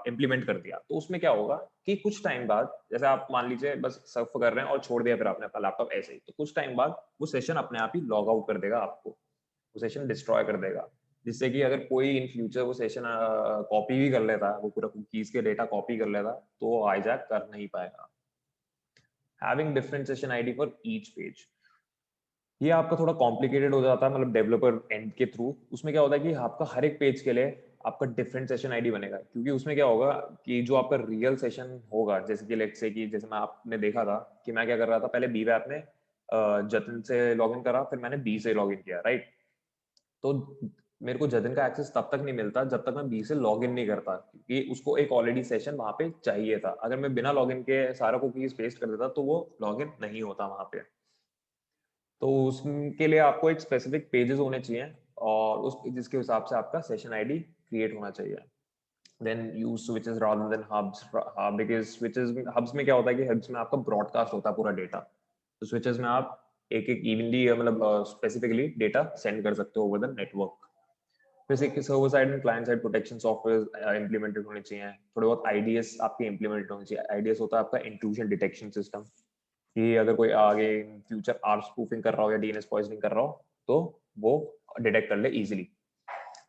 इम्प्लीमेंट कर दिया, तो उसमें क्या होगा कि कुछ टाइम बाद, जैसे आप मान लीजिए बस सर्फ कर रहे हैं और छोड़ दिया फिर आपने अपना लैपटॉप ऐसे ही, तो कुछ टाइम बाद वो सेशन अपने आप ही लॉग आउट कर देगा आपको, वो सेशन डिस्ट्रॉय कर देगा। जिससे कि अगर कोई इन फ्यूचर वो सेशन कॉपी भी कर लेता है, वो पूरा कुकीज के डेटा कॉपी कर लेता, तो वो हाईजैक कर नहीं पाएगा। Having different session ID for each page, ये आपका थोड़ा कॉम्प्लिकेटेड हो जाता है, मतलब डेवलपर एंड के थ्रू। उसमें क्या होता है कि आपका हर एक पेज के लिए आपका डिफरेंट सेशन आईडी बनेगा, क्योंकि उसमें क्या होगा कि जो आपका रियल सेशन होगा, जैसे कि लेट्स से कि जैसे मैं आपने देखा था कि मैं क्या कर रहा था, पहले बी वैप में जतिन से लॉगिन करा, फिर मैंने बी से लॉगिन किया, राइट। तो मेरे को जतिन का एक्सेस तब तक नहीं मिलता जब तक मैं बी से लॉगिन नहीं करता, क्योंकि उसको एक ऑलरेडी सेशन वहां पे चाहिए था। अगर मैं बिना लॉगिन के सारा कुकीज पेस्ट कर देता तो वो लॉगिन नहीं होता वहां पे। तो उसके लिए आपको एक स्पेसिफिक पेजेस होने चाहिए और उस जिसके हिसाब से आपका सेशन आईडी क्रिएट होना चाहिए। Then use switches rather than hubs, because switches hubs में क्या होता है कि हब्स में आपका ब्रॉडकास्ट होता है पूरा डेटा, तो स्विचेस में आप एक एक इवनली मतलब स्पेसिफिकली डेटा सेंड कर सकते हो ओवर द नेटवर्क। फिर server side and client side protection software implemented होने चाहिए, थोड़े बहुत आईडीएस आपके इंप्लीमेंट होने चाहिए। आईडीएस होता है आपका इंट्रूजन डिटेक्शन सिस्टम, कि अगर कोई आगे इन फ्यूचर आर्म स्पूफिंग कर रहा हो या डीएनएस पॉइजनिंग कर रहा हो तो वो डिटेक्ट कर ले easily.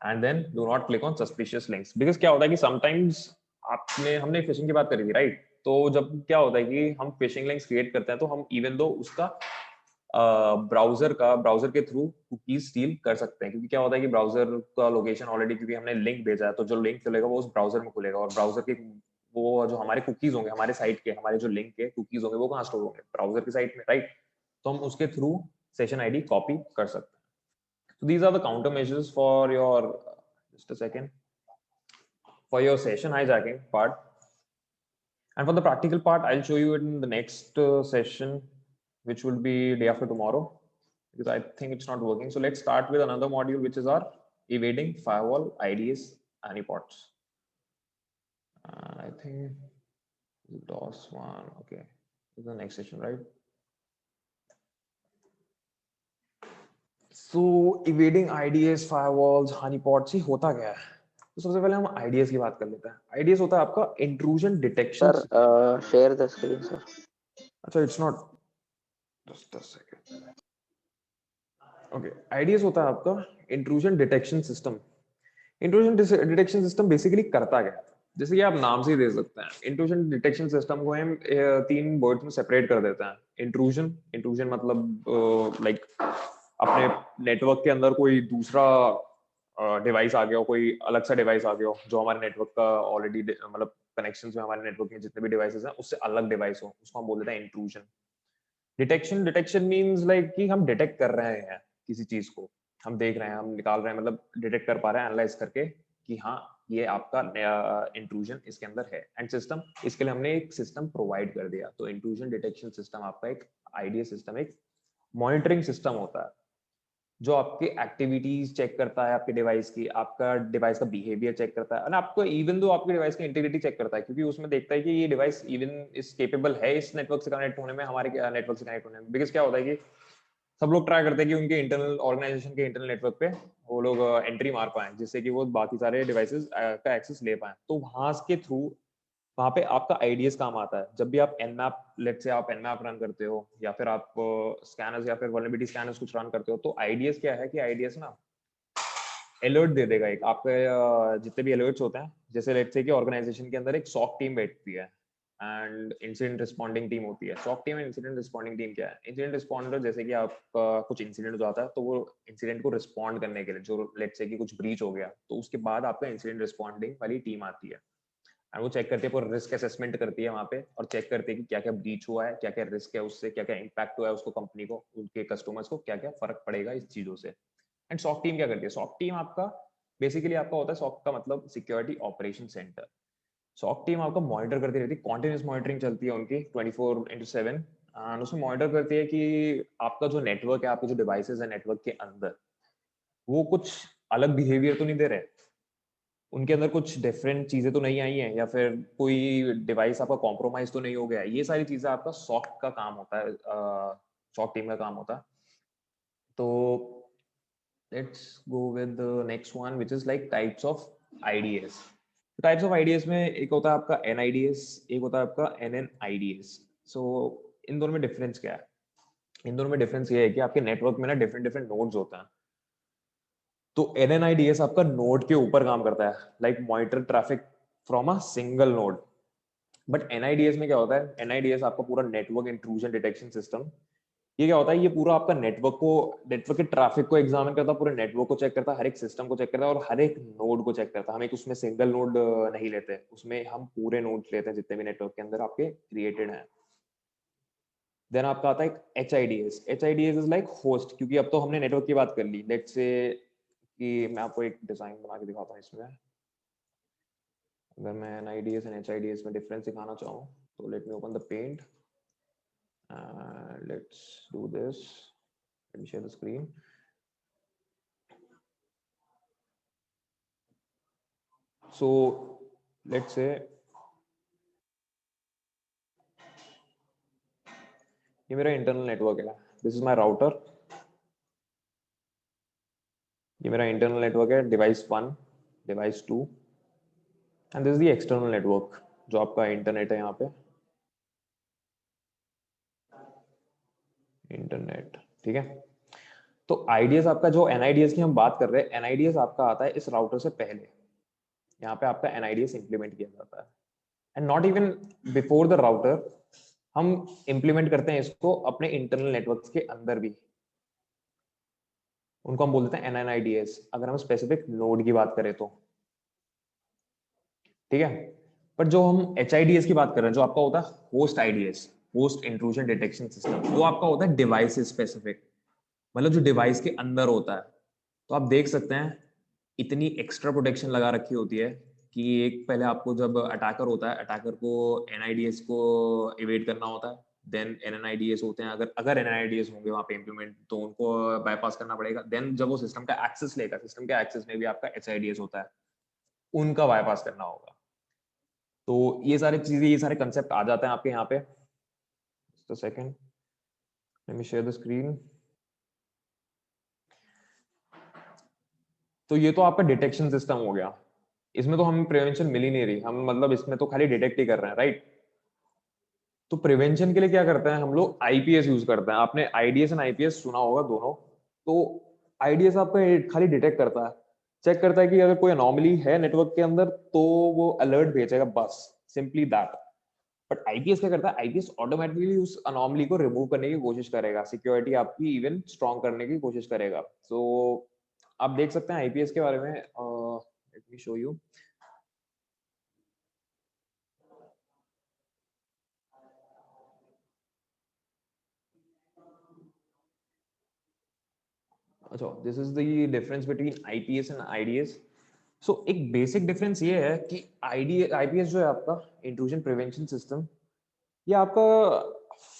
And then do not click on suspicious links, because क्या होता है कि समटाइम्स आपने हमने फिशिंग की बात करी थी, राइट। तो जब क्या होता है कि हम फिशिंग लिंक्स क्रिएट करते हैं तो हम इवन दो उसका ब्राउजर के थ्रू कुकीज स्टील कर सकते हैं, क्योंकि क्या होता है कि ब्राउजर का लोकेशन ऑलरेडी, क्योंकि हमने लिंक भेजा है, तो जो लिंक खुलेगा वो उस ब्राउजर में खुलेगा, और ब्राउजर के वो जो हमारे कुकीज होंगे, हमारे साइट के, हमारे जो लिंक के कुकीज होंगे वो कहाँ स्टोर होंगे, ब्राउजर की साइट में, राइट। तो हम उसके थ्रू सेशन आईडी कॉपी कर सकते हैं। So these are the countermeasures for your just a second, for your session hijacking part. And for the practical part, I'll show you in the next session, which will be day after tomorrow, because I think it's not working. So let's start with another module, which is our evading firewall IDS honeypots. I think DOS one. Okay, this is the next session, right? So evading IDS firewalls honeypots ही होता क्या है? तो सबसे पहले हम IDs की बात कर लेते हैं। आईडीएस होता है आपका intrusion detection. Sir, share the screen, sir. अच्छा, it's not, just a second. Okay, IDs होता है आपका intrusion detection system. Intrusion detection system basically करता क्या है, जैसे कि आप नाम से ही दे सकते हैं, इंट्रूजन डिटेक्शन सिस्टम को हम तीन वर्ड्स में सेपरेट कर देते हैं। इंट्रूजन, इंट्रूजन मतलब लाइक अपने नेटवर्क के अंदर कोई दूसरा डिवाइस आ गया हो, कोई अलग सा डिवाइस आ गया हो जो हमारे नेटवर्क का ऑलरेडी मतलब कनेक्शन में, हमारे नेटवर्क में जितने भी डिवाइसेस हैं उससे अलग डिवाइस हो, उसको हम बोल देते हैं intrusion. Detection, detection means like कि हम डिटेक्ट कर रहे हैं किसी चीज को, हम देख रहे हैं, हम निकाल रहे हैं, मतलब डिटेक्ट कर पा रहे हैं एनालाइज करके कि हाँ ये आपका इंट्रूजन इसके अंदर है। एंड सिस्टम, इसके लिए हमने एक सिस्टम प्रोवाइड कर दिया। तो इंट्रूजन डिटेक्शन सिस्टम आपका एक आईडीएस सिस्टम, एक मॉनिटरिंग सिस्टम होता है जो आपके एक्टिविटीज चेक करता है आपके डिवाइस की, आपका डिवाइस का बिहेवियर चेक करता है, और आपको इवन दो आपके डिवाइस की इंटीग्रिटी चेक करता है, क्योंकि उसमें देखता है कि ये डिवाइस इवन इस केपेबल है इस नेटवर्क से कनेक्ट होने में, हमारे नेटवर्क से कनेक्ट होने में। बिकॉज क्या होता है कि सब लोग ट्राई करते हैं कि उनके इंटरनल ऑर्गेनाइजेशन के इंटरनल नेटवर्क पे वो लोग एंट्री मार पाए, जिससे कि वो बाकी सारे डिवाइसेस का एक्सेस ले पाए। तो वहां के थ्रू वहां पे आपका आईडीएस काम आता है। जब भी आप एनमैप, लेट्स से आप एनमैप रन करते हो, या फिर आप स्कैनर्स या फिर वल्नरेबिलिटी स्कैनर्स कुछ रन करते हो, तो आईडीएस क्या है कि आईडीएस ना अलर्ट दे देगा एक आपके जितने भी अलर्ट्स होते हैं, जैसे लेट्स से कि ऑर्गेनाइजेशन के अंदर एक सॉक टीम बैठती है, एंड इंसिडेंट रिस्पॉन्डिंग टीम होती है। SOC team and incident responding team क्या है? इंसिडेंट रिस्पॉन्डर, जैसे कि आपका कुछ इंसिडेंट हो जाता है तो वो इंसिडेंट को रिस्पॉन्ड करने के लिए, जो लेट्स से कि कुछ ब्रीच हो गया तो उसके बाद आपका इंसिडेंट रिस्पॉन्डिंग वाली टीम आती है और वो चेक करती है, पूरा रिस्क असेसमेंट करती है वहाँ पे और चेक करती है कि क्या क्या ब्रीच हुआ है, क्या क्या रिस्क है, उससे क्या क्या इम्पैक्ट हुआ है उसको, कंपनी को, उनके कस्टमर्स को क्या क्या फर्क पड़ेगा इस चीजों से। एंड सॉक टीम क्या करती है? सॉक टीम आपका बेसिकली आपका होता है, सॉक का मतलब security operation centre. SOC team आपका मॉनिटर करती रहती है, कॉन्टिन्यूस मॉनिटरिंग चलती है उनकी 24/7 एंड उसमें मॉनिटर करती है कि आपका जो नेटवर्क है, आपके जो डिवाइसेस है नेटवर्क के अंदर, वो कुछ अलग बिहेवियर तो नहीं दे रहे, उनके अंदर कुछ डिफरेंट चीजें तो नहीं आई हैं, या फिर कोई डिवाइस आपका कॉम्प्रोमाइज तो नहीं हो गया है। ये सारी चीजें आपका सॉक का काम होता है, सॉक टीम का काम होता है। तो let's go with the next one which is like types of IDs. Types of IDs में एक होता है आपका एनआईडीएस, एक होता है आपका एनएनआईडीएस। सो इन दोनों में डिफरेंस क्या है? इन दोनों में डिफरेंस ये है कि आपके नेटवर्क में ना डिफरेंट डिफरेंट नोड्स होते हैं। तो एनएनआईडीएस आपका नोड के ऊपर काम करता है, like monitor traffic from a single node. But NIDS में क्या होता है? एनआईडीएस आपका पूरा नेटवर्क इंट्रूजन डिटेक्शन सिस्टम। ये क्या होता है? ये पूरा आपका नेटवर्क के ट्रैफिक को एग्जामिन करता है, पूरे नेटवर्क को चेक करता है, हर एक सिस्टम को चेक करता है और हर एक नोड को चेक करता है। हम एक उसमें सिंगल नोड नहीं लेते, उसमें हम पूरे नोड्स लेते हैं जितने भी नेटवर्क के अंदर आपके क्रिएटेड हैं। देन आपका आता है H I D S. H I D S is like host, क्योंकि अब तो हमने नेटवर्क की बात कर ली। लेट्स से कि मैं आपको एक डिजाइन बना के दिखाता हूँ इसमें। अगर मैं N I D S and H I D S में डिफरेंस दिखाना चाहूँ तो let me open the paint, let's do this. Let me share the screen. So let's say ये मेरा इंटरनल नेटवर्क है, दिस इज माय राउटर, ये मेरा internal network है, device 1, device 2 and this is the external network जो आपका internet है यहाँ पे, इंटरनेट। ठीक है, तो आईडीएस आपका, जो एनआईडीएस की हम बात कर रहे हैं, एनआईडीएस आपका आता है इस राउटर से पहले। यहाँ पे आपका एनआईडीएस इंप्लीमेंट किया जाता है and not even before the router, हम इंप्लीमेंट करते हैं इसको अपने इंटरनल नेटवर्क के अंदर भी। उनको हम बोल देते हैं एनएनआईडीएस, अगर हम स्पेसिफिक नोड की बात करें तो। ठीक है, पर जो हम एचआईडीएस की बात कर रहे हैं, जो आपका होता है host IDs, host intrusion detection system, वो आपका होता है डिवाइस स्पेसिफिक, मतलब जो डिवाइस के अंदर होता है। तो आप देख सकते हैं इतनी एक्स्ट्रा प्रोटेक्शन लगा रखी होती है कि एक, पहले आपको जब अटैकर होता है, अटैकर को एनआईडीएस को इवेट करना होता है, देन एनएनआईडीएस होते हैं, अगर अगर एनआईडीएस होंगे वहां पे इंप्लीमेंट तो उनको बाईपास करना पड़ेगा। देन जब वो सिस्टम का एक्सेस लेगा, सिस्टम के एक्सेस में भी आपका एचआईडीएस होता है, उनका बाईपास करना होगा। तो ये सारी चीजें, ये सारे कंसेप्ट आ जाते हैं आपके यहाँ पे। Just a second, let me share the screen. तो ये तो आपका डिटेक्शन सिस्टम हो गया, इसमें तो हमें प्रिवेंशन मिल ही नहीं रही, हम मतलब इसमें तो खाली डिटेक्ट ही कर रहे हैं, राइट? तो प्रिवेंशन के लिए क्या करते हैं हम लोग? आईपीएस यूज करते हैं। आपने आईडीएस एंड आईपीएस सुना होगा दोनों। तो आईडीएस आपका खाली डिटेक्ट करता है, चेक करता है कि अगर कोई अनोमली है नेटवर्क के अंदर तो वो अलर्ट भेजेगा, बस सिंपली दैट। बट आईपीएस क्या करता है? आईपीएस ऑटोमेटिकली उस अनोमली को रिमूव करने की कोशिश करेगा, सिक्योरिटी आपकी इवन स्ट्रॉन्ग करने की कोशिश करेगा। सो आप देख सकते हैं आईपीएस के बारे में, लेट मी शो यू। अच्छा, this is the difference between IPS and IDS. So एक बेसिक डिफरेंस ये है कि आईपीएस जो है आपका इंट्रूजन प्रिवेंशन सिस्टम, ये आपका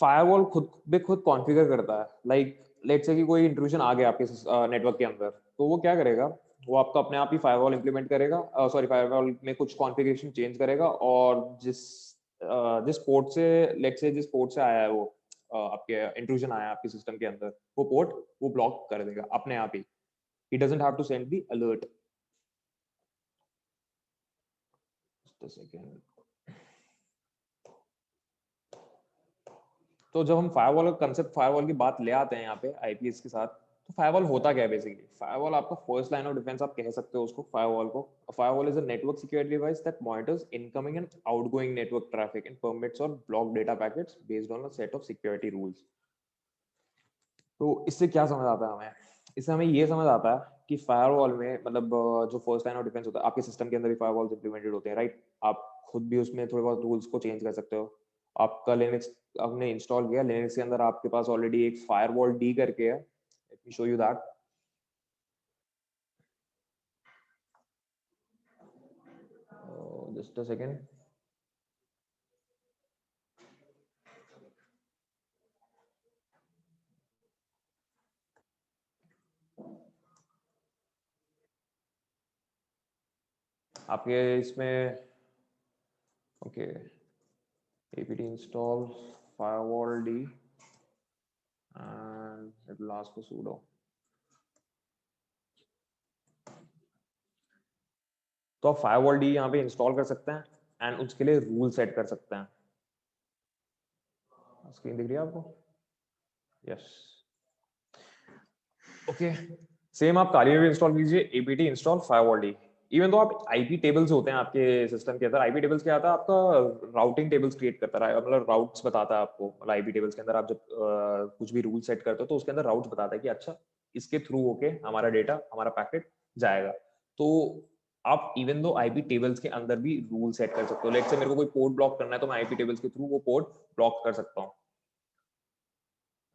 फायरवॉल खुद भी खुद कॉन्फ़िगर करता है। लाइक लेट्स से कि कोई इंट्रूजन आ गया आपके नेटवर्क के अंदर, तो वो क्या करेगा? वो आपका अपने आप ही फायरवॉल इंप्लीमेंट करेगा, सॉरी फायरवॉल में कुछ कॉन्फ़िगरेशन चेंज करेगा, और जिस पोर्ट से, लेट्स से जिस पोर्ट से आया है वो आपके इंट्रूजन आया है आपके सिस्टम के अंदर, वो पोर्ट वो ब्लॉक कर देगा अपने आप ही। He doesn't have to send the alert. Just a second. तो जब हम फायरवॉल का कंसेप्ट, फायरवॉल की बात ले आते हैं यहाँ पे आईपीएस के साथ, तो फायरवॉल होता क्या है बेसिकली? फायरवॉल आपका फर्स्ट लाइन ऑफ डिफेंस आप कह सकते हो उसको, फायरवॉल को। Firewall is a network security device that monitors incoming and outgoing network traffic and permits और block data packets based on a set of security rules. तो इससे क्या समझ आता है हमें? इससे हमें ये समझ आता है कि फायरवॉल में मतलब जो फर्स्ट लाइन ऑफ डिफेंस होता है, आपके सिस्टम के अंदर भी फायरवॉल्स इंप्लीमेंटेड होते हैं, राइट? आप खुद भी उसमें थोड़े बहुत रूल्स को चेंज कर सकते हो। आपका लिनक्स आपने इंस्टॉल किया, लिनक्स के अंदर आपके पास ऑलरेडी एक फायरवॉल डी करके है। Late me show you that. Just a second. आपके इसमें okay, apt install firewall d and it will ask for sudo। तो आप फायरवॉल डी यहाँ पे इंस्टॉल कर सकते हैं एंड उसके लिए रूल सेट कर सकते हैं। स्क्रीन दिख रही है आपको? यस। ओके, सेम आप काली में भी इंस्टॉल कीजिए apt install firewall D. Even तो आप आईपी टेबल्स होते हैं आपके सिस्टम के अंदर, आईपी टेबल्स क्या आता है आपका, राउटिंग टेबल्स क्रिएट करता है, मतलब राउट्स बताता है आपको। मतलब आईपी टेबल्स के अंदर आप जब कुछ भी रूल सेट करते हो तो उसके अंदर राउट्स बताता है कि अच्छा इसके थ्रू होके हमारा डेटा, हमारा पैकेट जाएगा। तो आप इवन दो आईपी टेबल्स के अंदर भी रूल सेट कर सकते हो। लेट्स से मेरे को कोई पोर्ट ब्लॉक करना है तो मैं आईपी टेबल्स के थ्रू वो पोर्ट ब्लॉक कर सकता हूँ।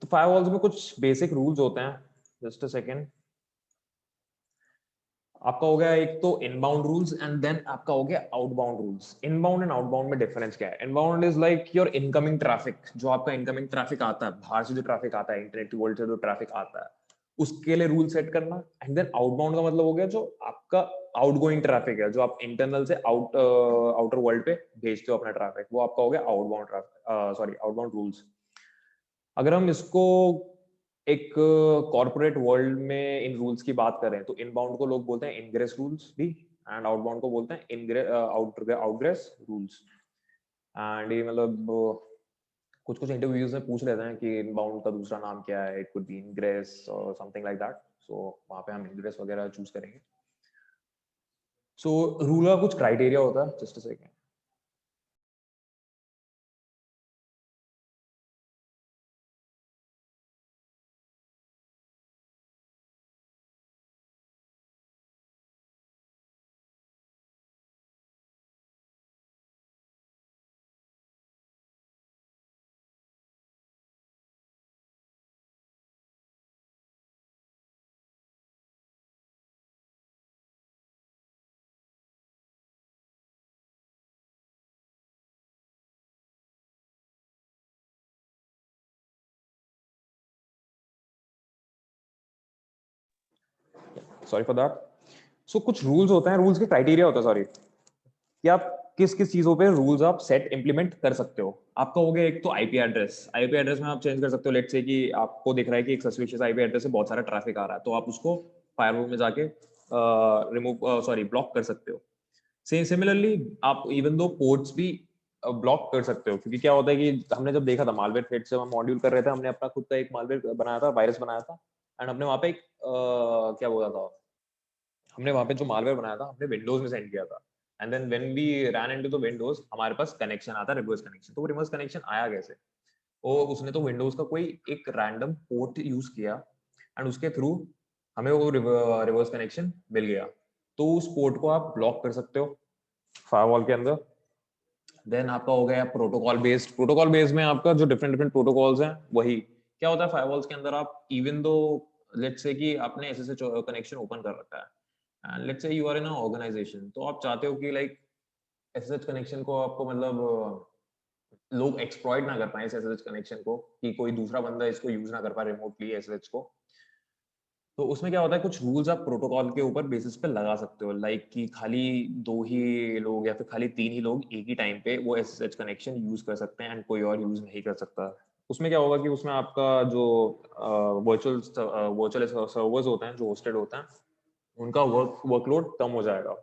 तो फायरवॉल्स में कुछ बेसिक रूल्स होते हैं। Just a second. आपका हो गया एक तो इनबाउंड रूल्स एंड देन आपका हो गया outbound rules. Inbound and outbound में डिफरेंस क्या है? Inbound is like your incoming traffic, जो आपका इनकमिंग ट्रैफिक आता है, बाहर से जो ट्रैफिक आता है, इंटरनेट की वर्ल्ड से जो ट्रैफिक आता है, उसके लिए रूल सेट करना। एंड देन आउटबाउंड का मतलब हो गया जो आपका आउटगोइंग ट्रैफिक है, जो आप इंटरनल से आउटर वर्ल्ड पे भेजते हो अपना ट्रैफिक, वो आपका हो गया outbound traffic, sorry outbound rules. अगर हम इसको एक कॉर्पोरेट वर्ल्ड में इन रूल्स की बात करें तो इनबाउंड को लोग बोलते हैं इनग्रेस रूल्स भी, एंड आउटबाउंड को बोलते हैं आउटग्रेस रूल्स। एंड ये मतलब कुछ कुछ इंटरव्यूज में पूछ लेते हैं कि इनबाउंड का दूसरा नाम क्या है, इट कुड बी इनग्रेस और समथिंग लाइक दैट। सो वहां पे हम इनग्रेस वगैरह चूज करेंगे। सो रूल का कुछ क्राइटेरिया होता है। Just a second. Sorry for that. So कुछ रूल्स होते हैं, रूल्स के क्राइटेरिया होता है, सॉरी, कि आप किस किस चीजों पे रूल्स आप सेट इंप्लीमेंट कर सकते हो। आपका हो गया एक तो आईपी एड्रेस। आईपी एड्रेस में आप चेंज कर सकते हो। लेट्स से कि आपको दिख रहा है कि एक सस्पिशियस आईपी एड्रेस से बहुत सारा ट्रैफिक आ रहा है, तो आप उसको फायरवॉल में जाके रिमूव सॉरी ब्लॉक कर सकते हो। सेम सिमिलरली आप इवन दो पोर्ट्स भी ब्लॉक कर सकते हो, क्योंकि क्या होता है कि हमने जब देखा था मालवेयर थ्रेड से हम मॉड्यूल कर रहे थे, हमने अपना खुद का एक मालवेयर बनाया था, वायरस बनाया था। एंड हमने वहां पे एक क्या बोला था, हमने वहां पे जो मालवेयर बनाया था हमने विंडोज में सेंड किया था। And then when we ran into the Windows हमारे पास कनेक्शन आता है, रिवर्स कनेक्शन। तो वो रिवर्स कनेक्शन आया कैसे? वो उसने तो विंडोज का कोई एक रैंडम पोर्ट यूज किया एंड उसके थ्रू हमें वो रिवर्स कनेक्शन मिल गया। तो उस पोर्ट को आप ब्लॉक कर सकते हो फायरवॉल के अंदर। देन आपका हो गया प्रोटोकॉल बेस्ड। प्रोटोकॉल बेस्ड में आपका जो डिफरेंट डिफरेंट प्रोटोकॉल्स हैं, वही क्या होता है फायरवॉल्स के अंदर, आप इवन दो लेट्स से कि आपने एसएसएच कनेक्शन ओपन कर रखा है and let's say you are in a organisation, तो आप चाहते हो कि लाइक एसएसएच कनेक्शन को आपको मतलब लोग एक्सप्लॉइट ना कर पाए इस एसएसएच कनेक्शन को, कि कोई दूसरा बंदा इसको यूज ना कर पाए रिमोटली एसएसएच को। तो उसमें क्या होता है, कुछ रूल्स आप प्रोटोकॉल के ऊपर बेसिस पे लगा सकते हो, लाइक कि खाली 2 ही लोग या फिर खाली 3 ही लोग एक ही टाइम पे वो एसएसएच कनेक्शन यूज कर सकते हैं एंड कोई और यूज नहीं कर सकता। उसमें क्या होगा कि उसमें आपका जो वर्चुअल सर्वर्स होते हैं जो होस्टेड होते हैं, उनका वर्कलोड कम हो जाएगा।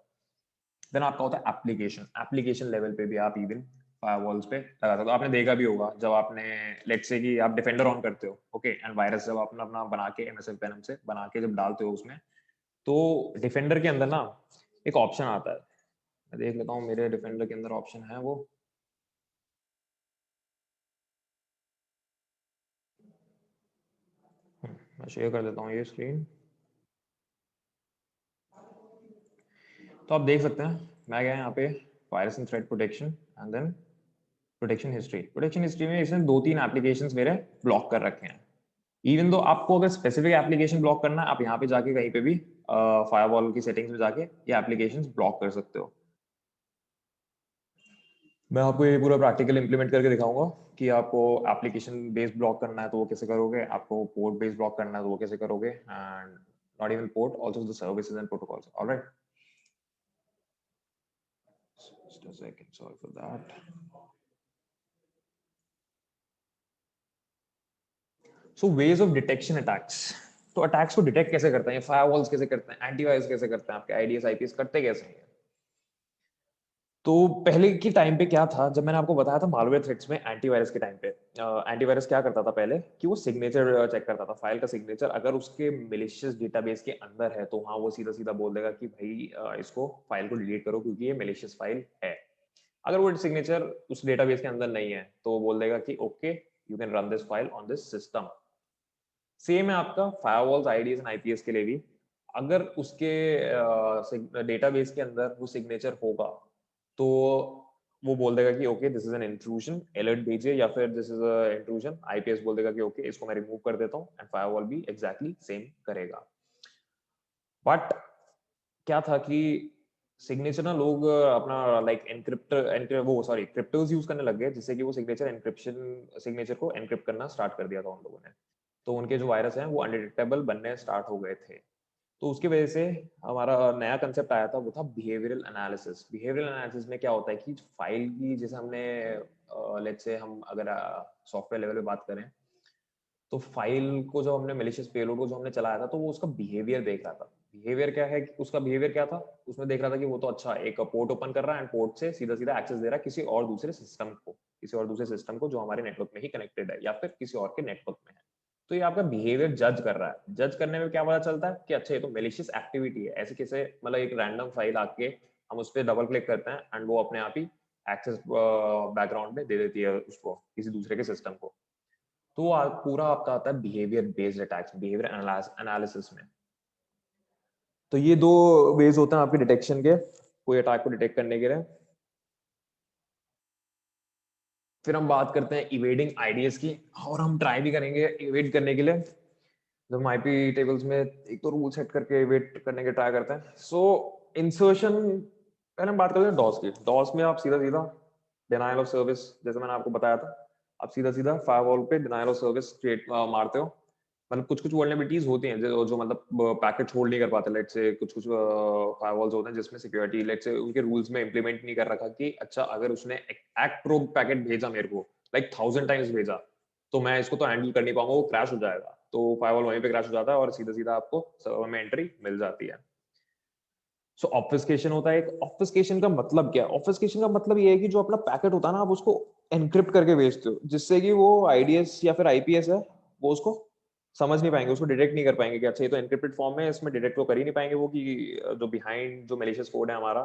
देन आपका होता है एप्लीकेशन। एप्लीकेशन लेवल पे भी आप इवन फायरवॉल्स पे लगा था। तो आपने देखा भी होगा जब आपने लेट्स से कि आप डिफेंडर ऑन करते हो, ओके, एंड वायरस जब आपने अपना बना के एमएसएफ पैनल से बना के जब डालते हो उसमें, तो डिफेंडर के अंदर ना एक ऑप्शन आता है। मैं देख लेता हूँ मेरे डिफेंडर के अंदर ऑप्शन है वो। मैं शेयर कर देता हूँ ये स्क्रीन, तो आप देख सकते हैं मैं गया यहाँ पे virus and threat protection and then protection history. Protection history में इसने 2-3 एप्लीकेशंस मेरे ब्लॉक कर रखे हैं। इवन दो आपको अगर स्पेसिफिक एप्लीकेशन ब्लॉक करना है, आप यहाँ पे जाके कहीं पे भी फायरवॉल की सेटिंग्स में जाके ये एप्लीकेशंस ब्लॉक कर सकते हो। मैं आपको ये पूरा प्रैक्टिकल इंप्लीमेंट करके दिखाऊंगा कि आपको एप्लीकेशन बेस्ड ब्लॉक करना है तो वो कैसे करोगे, आपको पोर्ट बेस्ड ब्लॉक करना है तो वो कैसे करोगे, and not even port, also the services and protocols. Alright, just a second, sorry for that. So ways of detection attacks, तो अटैक्स को डिटेक्ट कैसे करते हैं, फायरवॉल्स कैसे करते हैं, एंटीवायरस कैसे करते हैं, आपके आईडीएस आईपीएस करते कैसे हैं। तो पहले के टाइम पे क्या था, जब मैंने आपको बताया था मालवेयर थ्रेट्स में एंटीवायरस के टाइम पे, एंटीवायरस क्या करता था पहले कि वो सिग्नेचर चेक करता था, फाइल का सिग्नेचर अगर उसके मेलिशियस डेटाबेस के अंदर है तो हाँ वो सीधा सीधा बोल देगा कि भाई इसको फाइल को डिलीट करो क्योंकि ये मेलिशियस फाइल है। अगर वो सिग्नेचर उस डेटाबेस के अंदर नहीं है तो वो बोल देगा कि okay you can run this file on this system. Same है आपका फायरवॉल्स आईडीएस एंड आईपीएस के लिए भी। अगर उसके डेटाबेस के अंदर वो सिग्नेचर होगा तो वो बोल देगा कि okay this is an intrusion, alert भेजिए, या फिर this is a intrusion, IPS बोल देगा कि ओके इसको मैं रिमूव कर देता हूँ, एंड फायरवॉल भी एग्जैक्टली सेम करेगा। बट क्या था कि सिग्नेचर ना लोग अपना लाइक एनक्रिप्ट वो सॉरी क्रिप्टोज यूज करने लग गए, जिससे कि वो सिग्नेचर एनक्रिप्शन सिग्नेचर को एनक्रिप्ट करना स्टार्ट कर दिया था उन लोगों ने। तो उनके जो वायरस हैं वो अनडिटेक्टेबल बनने स्टार्ट हो गए थे। तो उसकी वजह से हमारा नया कंसेप्ट आया था, वो था बिहेवियरल एनालिसिस। बिहेवियरल एनालिसिस में क्या होता है कि फाइल की जैसे हमने लेट्स से हम अगर सॉफ्टवेयर लेवल पे बात करें तो फाइल को जो हमने मेलिशियस पेलोड को जो हमने चलाया था तो वो उसका बिहेवियर देख रहा था। बिहेवियर क्या है, उसका बिहेवियर क्या था, उसमें देख रहा था कि वो तो अच्छा एक पोर्ट ओपन कर रहा है एंड पोर्ट से सीधा सीधा एक्सेस दे रहा है किसी और दूसरे सिस्टम को, किसी और दूसरे सिस्टम को जो हमारे नेटवर्क में ही कनेक्टेड है या फिर किसी और के नेटवर्क में है। तो ये आपका बिहेवियर जज कर रहा है। जज करने में क्या पता चलता है कि अच्छा ये तो मेलिशियस एक्टिविटी है, ऐसे कैसे मतलब एक रैंडम फाइल आके हम उस पर डबल क्लिक करते हैं एंड वो अपने आप ही एक्सेस बैकग्राउंड में दे देती है उसको किसी दूसरे के सिस्टम को। तो पूरा आपका आता है behaviour based attacks, behaviour analysis में। तो ये दो वेज होते हैं आपके डिटेक्शन के, कोई अटैक को डिटेक्ट करने के लिए। फिर हम बात करते हैं इवेडिंग आईडीएस की, और हम ट्राई भी करेंगे इवेड करने के लिए। जब हम आईपी टेबल्स में एक तो रूल सेट करके इवेड करने के ट्राई करते हैं। सो इंसर्शन, पहले हम बात करते हैं डॉस की। डॉस में आप सीधा सीधा डिनायल ऑफ सर्विस, जैसे मैंने आपको बताया था, आप सीधा सीधा फायरवॉल पे डिनायल ऑफ सर्विस क्रिएट मारते हो। मतलब कुछ कुछ वल्नरेबिलिटीज होती हैं जो मतलब पैकेट होल्ड नहीं कर पाते। लेट्स से कुछ कुछ फायरवॉल्स होते हैं जिसमें सिक्योरिटी लेट्स से उनके रूल्स में इंप्लीमेंट नहीं कर रखा कि अच्छा अगर उसने एक्ट प्रोब पैकेट भेजा मेरे को लाइक 1000 टाइम्स भेजा तो मैं इसको तो हैंडल कर नहीं पाऊंगा, वो क्रैश हो जाएगा। तो फायरवॉल वहीं पे क्रैश हो जाता है और सीधा सीधा आपको सर्वर में एंट्री मिल जाती है। सो ऑब्फस्केशन होता है। एक ऑब्फस्केशन का मतलब क्या है? ऑब्फस्केशन का मतलब ये है कि जो अपना पैकेट होता है ना, आप उसको एनक्रिप्ट करके भेजते हो जिससे कि वो आईडीएस या फिर आईपीएस है वो उसको समझ नहीं पाएंगे, उसको डिटेक्ट नहीं कर पाएंगे कि अच्छा ये तो एनक्रिप्टेड फॉर्म में, इसमें डिटेक्ट तो कर ही नहीं पाएंगे वो कि जो बिहाइंड जो मेलिशियस कोड है हमारा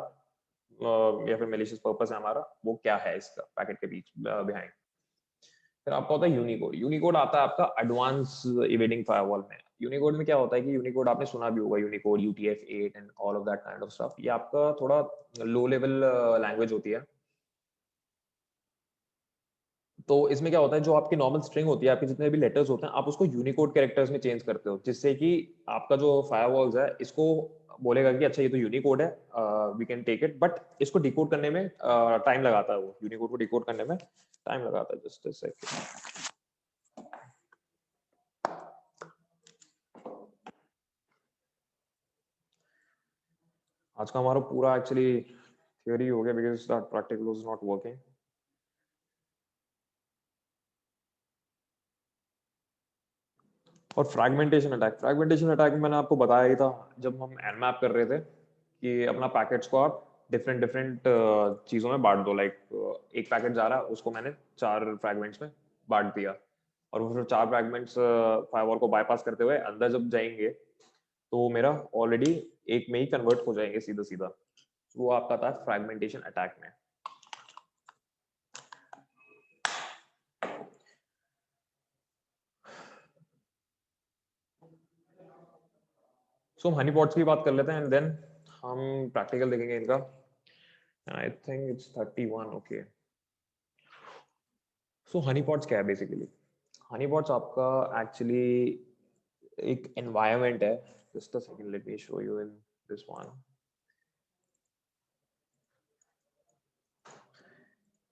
या फिर मेलिशियस पर्पस है हमारा वो क्या है इसका पैकेट के बीच बिहाइंड। फिर आपका होता है यूनिकोड। यूनिकोड आता है आपका एडवांस इवेडिंग फायरवॉल में। यूनिकोड में क्या होता है कि यूनिकोड आपने सुना भी होगा, Unicode UTF-8 and all of that kind of stuff. ये आपका थोड़ा लो लेवल लैंग्वेज होती है। तो इसमें क्या होता है, जो आपकी नॉर्मल स्ट्रिंग होती है, आपके जितने भी लेटर्स होते हैं, आप उसको यूनिकोड कैरेक्टर्स में चेंज करते हो जिससे कि आपका जो फायरवॉल्स है इसको बोलेगा कि अच्छा ये तो यूनिकोड है, we can take it. But इसको डिकोड करने में टाइम लगाता है, वो यूनिकोड को डिकोड करने में टाइम लगाता है। Just a second. आज का हमारा पूरा एक्चुअली थियोरी हो गया because that practical was not working. और फ्रैगमेंटेशन अटैक मैंने आपको बताया ही था जब हम एनमैप कर रहे थे कि अपना पैकेट्स को आप डिफरेंट डिफरेंट चीजों में बांट दो। लाइक एक पैकेट जा रहा है, उसको मैंने 4 फ्रैगमेंट्स में बांट दिया, और वो फिर 4 फ्रैगमेंट्स फायरवॉल को बाईपास करते हुए अंदर जब जाएंगे तो वो मेरा ऑलरेडी एक में ही कन्वर्ट हो जाएंगे सीधा सीधा। वो आपका था फ्रैगमेंटेशन अटैक में। सो हम हनी पॉट्स की बात कर लेते हैं एंड देन हम प्रैक्टिकल देखेंगे इनका। I think it's 31। Okay, so Honey pots क्या है बेसिकली? हनी पॉट्स आपका एक्चुअली एक एनवायरनमेंट है। Just a second, let me show you in this one.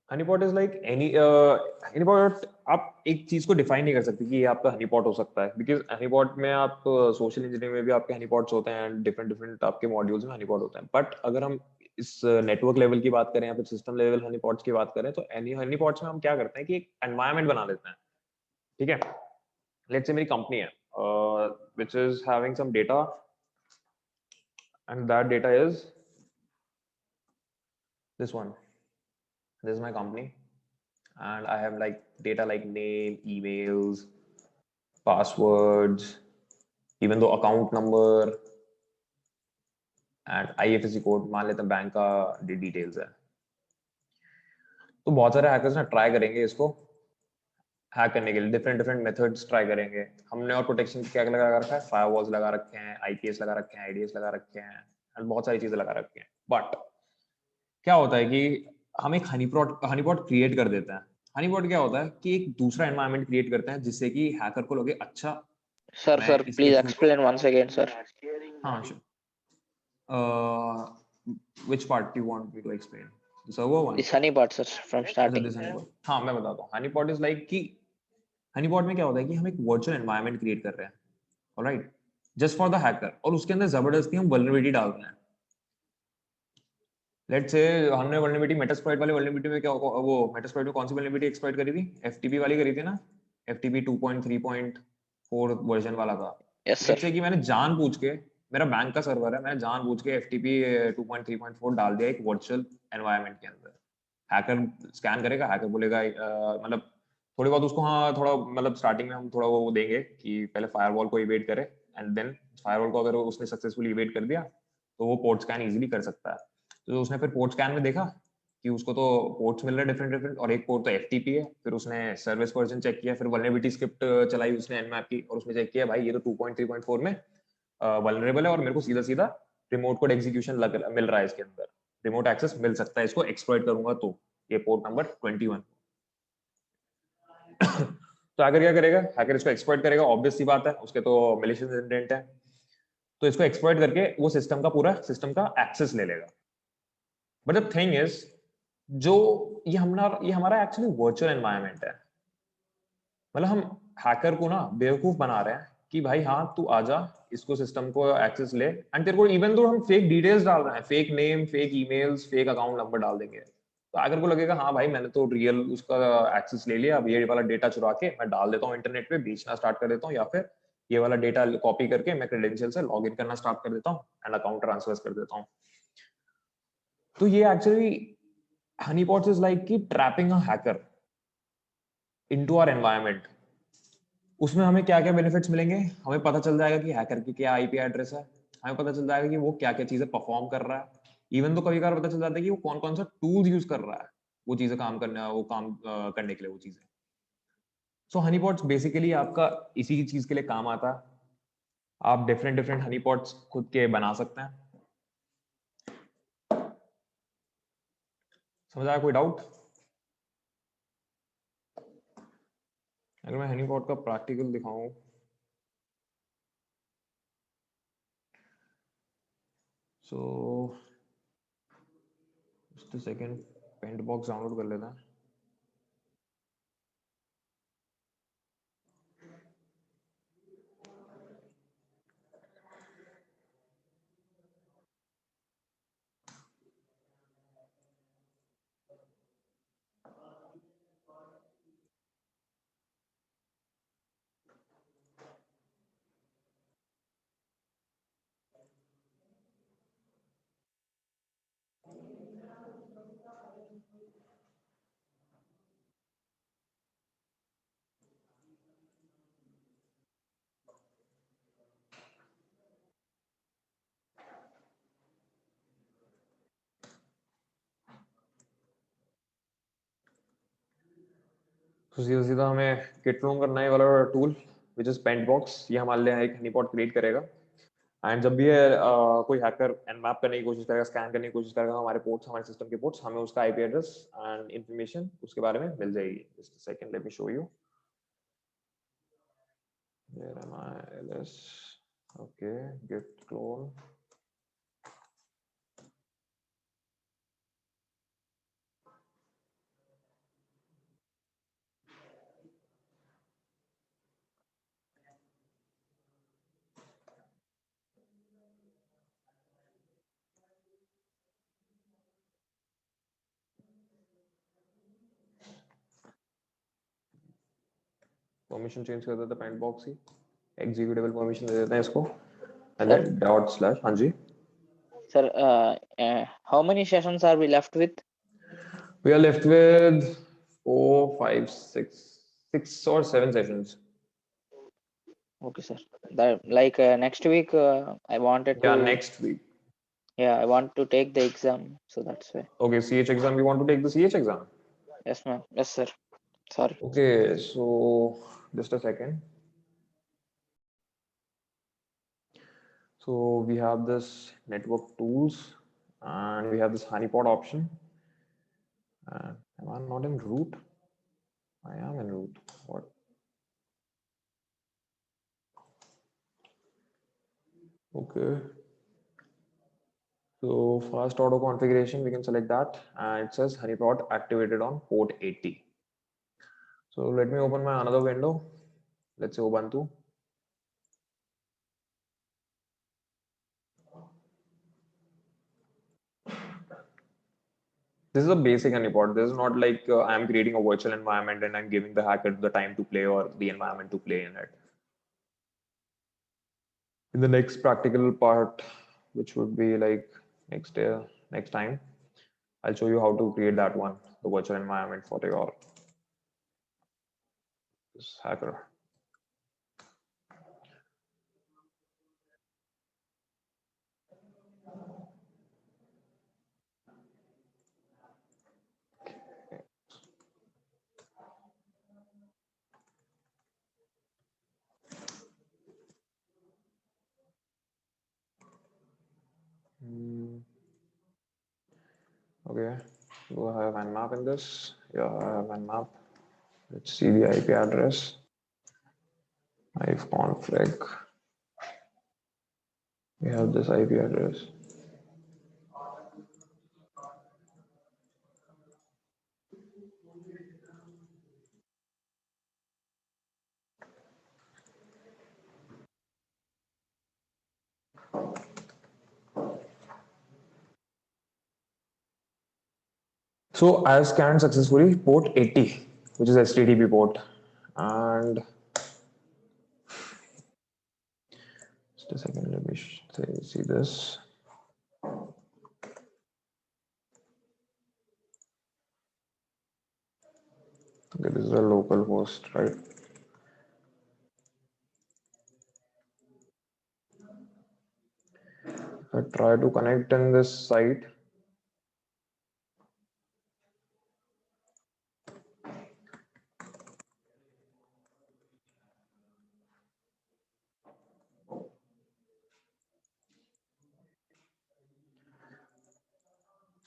Honey pot is like any Honey pot, आप एक चीज को डिफाइन नहीं कर सकते कि ये आपका हनी पॉट हो सकता है, बिकॉज हनी पॉट में आप सोशल इंजीनियरिंग में भी आपके हनी पॉट्स होते हैं, डिफरेंट डिफरेंट आपके मॉड्यूल्स में हनी पॉट होते हैं। बट अगर हम इस नेटवर्क लेवल की बात करें या फिर सिस्टम लेवल हनी पॉट्स की बात करें, तो एनी हनी पॉट्स में हम क्या करते हैं कि एक एनवायरनमेंट बना लेते हैं। ठीक है, लेट्स से मेरी कंपनी है which is having some data, and that data is this one. This is my company, and I have like data like name, emails, passwords, even though account number and IFSC code, मान लेते हैं bank का details है। तो बहुत सारे hackers ना try करेंगे इसको हैक करने के लिए, डिफरेंट डिफरेंट मेथड्स ट्राई करेंगे। हमने और प्रोटेक्शन क्या लगा रखा है, फायरवॉल्स लगा रखे हैं, आईपीएस लगा रखे हैं, आईडीएस लगा रखे हैं, और बहुत सारी चीजें लगा रखी हैं। बट क्या होता है कि हम एक हनीपॉट क्रिएट कर देते हैं। हनीपॉट क्या होता है कि एक दूसरा एनवायरनमेंट क्रिएट करते हैं जिससे कि हैकर को लगे अच्छा Sir, मैं sir, इसके please through. explain once again, sir. हाँ which part you want me to explain? The server one? This honey part, sir, from अच्छा, starting. दिस हनीपॉट, हाँ मैं बताता हूँ। हनीपॉट इज लाइक कि हनीपॉट में क्या होता है कि हम एक वर्चुअल एनवायरनमेंट क्रिएट कर रहे हैं, alright, just for the hacker, और उसके अंदर जबरदस्ती हम वल्नरेबिलिटी डाल रहे हैं। लेट्स से हमने वल्नरेबिलिटी मेटास्प्लॉइट वाले वल्नरेबिलिटी में क्या, वो मेटास्प्लॉइट में कौन सी वल्नरेबिलिटी एक्सप्लॉइट करी थी? एफटीपी वाली करी थी ना, एफटीपी 2.3.4 वर्जन वाला था। Yes, sir. लेट्स से कि मैंने जानबूझ के, मेरा बैंक का सर्वर है, मैंने जानबूझ के एफटीपी 2.3.4 डाल दिया एक वर्चुअल एनवायरनमेंट के अंदर। हैकर स्कैन करेगा, हैकर बोलेगा मतलब थोड़ी बहुत उसको, हाँ थोड़ा मतलब स्टार्टिंग में हम थोड़ा वो देंगे कि पहले फायरवॉल को इवेट करे, एंड देन फायरवॉल को अगर उसने सक्सेसफुली इवेट कर दिया तो वो पोर्ट स्कैन इजीली कर सकता है। तो उसने फिर पोर्ट स्कैन में देखा कि उसको तो पोर्ट्स मिल रहे हैं डिफरेंट डिफरेंट, और एक पोर्ट तो एफटीपी है। फिर उसने सर्विस वर्जन चेक किया, फिर वल्नरेबिलिटी स्क्रिप्ट चलाई उसने एनमैप की, और उसमें चेक किया भाई ये तो 2.3.4 में वल्नरेबल है, और मेरे को सीधा सीधा रिमोट कोड एग्जीक्यूशन मिल रहा है इसके अंदर, रिमोट एक्सेस मिल सकता है, इसको एक्सप्लॉइट करूंगा तो ये पोर्ट नंबर 21। तो हैकर क्या करेगा, हैकर इसको एक्सप्लॉइट करेगा, ऑब्वियस सी बात है, उसके तो मैलिशियस इंटेंट है। तो इसको एक्सप्लॉइट करके वो सिस्टम का पूरा सिस्टम का एक्सेस ले लेगा। बट द थिंग इज, जो ये हमारा एक्चुअली वर्चुअल एनवायरनमेंट है। मतलब हम हैकर को ना बेवकूफ बना रहे हैं कि भाई हाँ तू आजा, इसको सिस्टम को एक्सेस ले, एंड तेरे को इवन तो हम फेक डिटेल्स डाल रहे हैं, fake name, fake emails, fake account number डाल देंगे, तो हैकर को लगेगा हाँ भाई मैंने तो रियल उसका एक्सेस ले लिया, अब ये वाला डेटा चुरा के मैं डाल देता हूँ इंटरनेट पे, बेचना स्टार्ट कर देता हूँ, या फिर ये वाला डेटा कॉपी करके मैं क्रेडेंशियल से लॉग इन करना स्टार्ट कर देता हूँ एंड अकाउंट ट्रांसफर कर देता हूँ। तो ये एक्चुअली honeypots is like कि trapping a hacker into our environment। उसमें हमें क्या क्या बेनिफिट्स मिलेंगे, हमें पता चल जाएगा कि हैकर की क्या आईपी एड्रेस है, हमें पता चल जाएगा कि वो क्या क्या चीजें परफॉर्म कर रहा है, इवन तो कभी कभार पता चल जाता है कि वो कौन कौन सा टूल्स यूज कर रहा है वो चीजें काम करने, वो काम करने के लिए वो चीजें। सो हनीपॉट्स बेसिकली आपका इसी चीज के लिए काम आता है। आप डिफरेंट डिफरेंट हनीपॉट्स खुद के बना सकते हैं। समझ आया? कोई डाउट? अगर मैं हनीपॉट का प्रैक्टिकल दिखाऊं, so just a second, Pentbox download कर लेता है। तो सीधा सीधा हमें git clone करना है वाला टूल which is Pentbox. ये हमारे लिए एक honeypot create करेगा एंड जब भी ये कोई हैकर nmap करने की कोशिश करेगा, स्कैन करने की कोशिश करेगा हमारे पोर्ट्स, हमारे सिस्टम के पोर्ट्स, हमें उसका आईपी एड्रेस एंड इंफॉर्मेशन उसके बारे में मिल जाएगी. Just a second, let me show you. Where am I? ls. Okay, git clone. Permission change कर देते हैं Pentbox ही, एग्जीक्यूटेबल परमिशन दे देते हैं इसको and Sir, then dot slash. हाँ जी. sir, how many sessions are we left with? We are left with 4, 5, 6, 6 or 7 sessions. Okay, sir. That like next week, I wanted Yeah, to. next week. Yeah, I want to take the exam, so that's why. Okay, CH exam. You want to take the CH exam? Yes, ma'am. Yes, sir. Sorry. Okay, so just a second. So we have this network tools and we have this honeypot option. Am I not in root? I am in root. What? Okay. So fast auto configuration, we can select that and it says honeypot activated on port 80. So let me open my another window. Let's say Ubuntu. This is a basic honeypot. This is not like I'm creating a virtual environment and I'm giving the hacker the time to play or the environment to play in it. In the next practical part, which would be like next time, I'll show you how to create that one, the virtual environment for your this hacker. Okay, do I have nmap in this? Yeah, I have nmap. Let's see the IP address. ifconfig. We have this IP address. So I have scanned successfully port 80, which is HTTP port, and just a second, let me see this. Okay, this is a local host, right? If I try to connect in this site,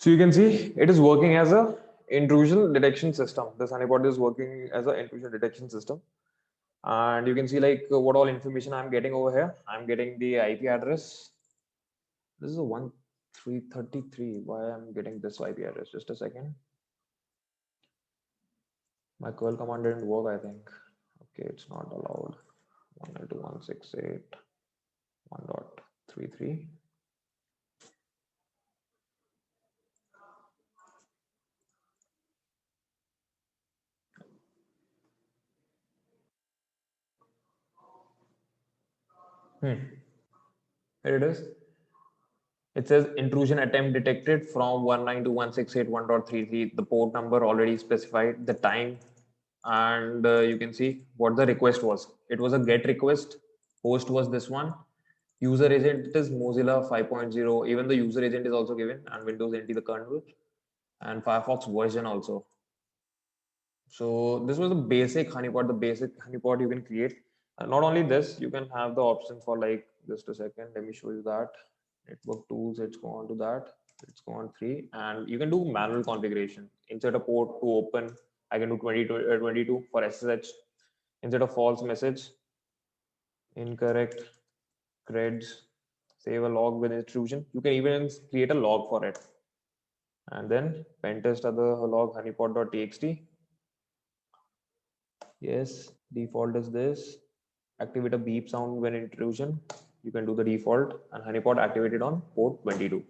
so you can see it is working as a intrusion detection system. This honeypot is working as an intrusion detection system. And you can see like what all information I'm getting over here. I'm getting the IP address. This is a 1333. Why I'm getting this IP address? Just a second. My curl command didn't work, I think. Okay, it's not allowed. 192.168.1.33. Here it is. It says intrusion attempt detected from 192.168.1.33. The port number already specified, the time, and you can see what the request was. It was a GET request. Host was this one. User agent, it is Mozilla 5.0. Even the user agent is also given, and Windows NT the kernel, and Firefox version also. So this was the basic honeypot, you can create. Not only this, you can have the option for like, just a second, let me show you that. Network tools, let's go on to that. Let's go on 3, and you can do manual configuration. Insert a port to open, I can do 22 for SSH. Insert a false message, incorrect, creds, save a log with intrusion. You can even create a log for it. And then pentest other log honeypot.txt. Yes, default is this. Activate a beep sound when intrusion. You can do the default, and honeypot activated on port 22.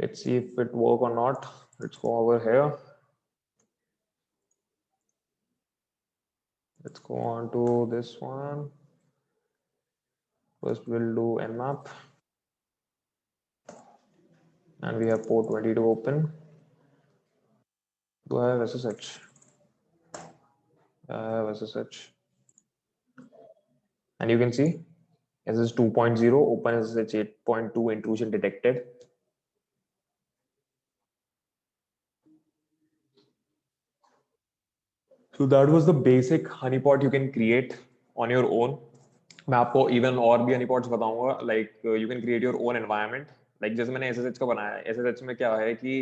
Let's see if it work or not. Let's go over here. Let's go on to this one. First we'll do nmap, and we have port 22 open. Do I have SSH? I have SSH, and you can see SSH 2.0 open, SSH 8.2 intrusion detected. So that was the basic honeypot you can create on your own. मैं आपको even और भी honeypots बताऊंगा. Like you can create your own environment. Like जैसे मैंने SSH का बनाया है. SSH में क्या है कि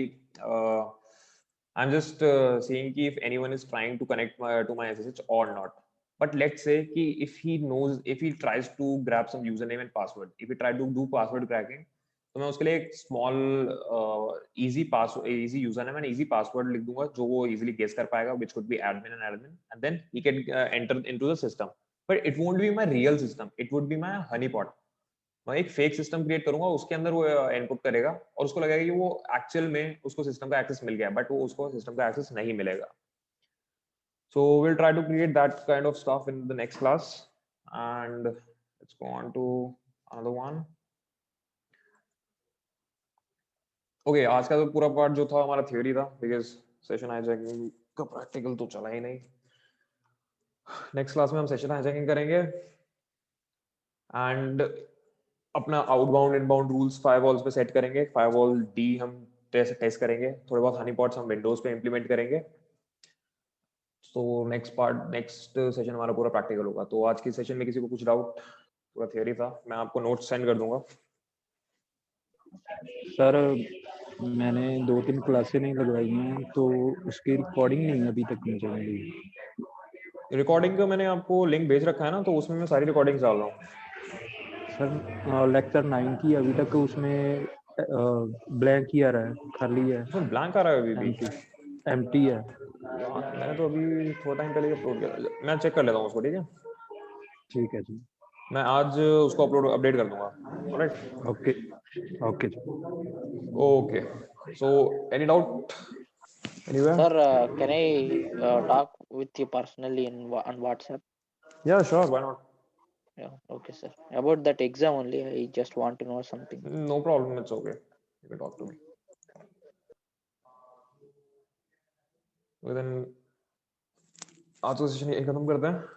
I'm just saying कि if anyone is trying to connect to my SSH or not. But let's say कि if he tries to grab some username and password, if he try to do password cracking, तो मैं उसके लिए एक small easy username and easy password लिख दूंगा जो वो easily guess कर पाएगा, which could be admin, and then he can enter into the system. But it won't be my real system, it would be my honeypot. मैं एक fake system create करूंगा, उसके अंदर वो इनपुट करेगा और उसको लगेगा कि वो एक्चुअल में उसको सिस्टम का एक्सेस मिल गया, बट वो उसको सिस्टम का एक्सेस नहीं मिलेगा. So we'll try to create that kind of stuff in the next class, and let's go on to another one. Okay आज का तो पूरा पार्ट जो था हमारा थ्योरी था, बिकॉज सेशन हाईजैकिंग का प्रैक्टिकल तो चला ही नहीं. नेक्स्ट क्लास में हम सेशन हाईजैकिंग करेंगे एंड अपना आउटबाउंड इनबाउंड रूल्स फायरवॉल्स पे सेट करेंगे. फायरवॉल डी हम टेस्ट करेंगे. थोड़े बहुत हनीपॉट्स हम विंडोज पे इंप्लीमेंट करेंगे. तो नेक्स्ट सेशन हमारा पूरा प्रैक्टिकल होगा. तो आज की सेशन में किसी को कुछ डाउट? पूरा थ्योरी था, मैं आपको नोट्स सेंड कर दूंगा. सर मैंने 2-3 क्लासें नहीं लगवाई हैं तो उसकी रिकॉर्डिंग नहीं अभी तक मुझे मिली. रिकॉर्डिंग का मैंने आपको लिंक भेज रखा है ना, तो उसमें मैं सारी रिकॉर्डिंग्स डाल रहा हूँ. सर लेक्चर 9 की अभी तक उसमें ब्लैंक ही आ रहा है, खाली है. उसमें ब्लैंक आ रहा है अभी भी? एम्प्टी है. मैंने तो अभी थोड़ा टाइम पहले अपलोड किया, मैं चेक कर लेता हूँ उसको. ठीक है, ठीक है जी. मैं आज उसको अपडेट कर दूंगा. ऑलराइट, ओके ओके जी. Okay. So any doubt anywhere? Sir, can I talk with you personally on WhatsApp? Yeah, sure, why not? Yeah, okay, sir. About that exam only, I just want to know something. No problem, it's okay, you can talk to me. Then आज का session यही खत्म करते हैं.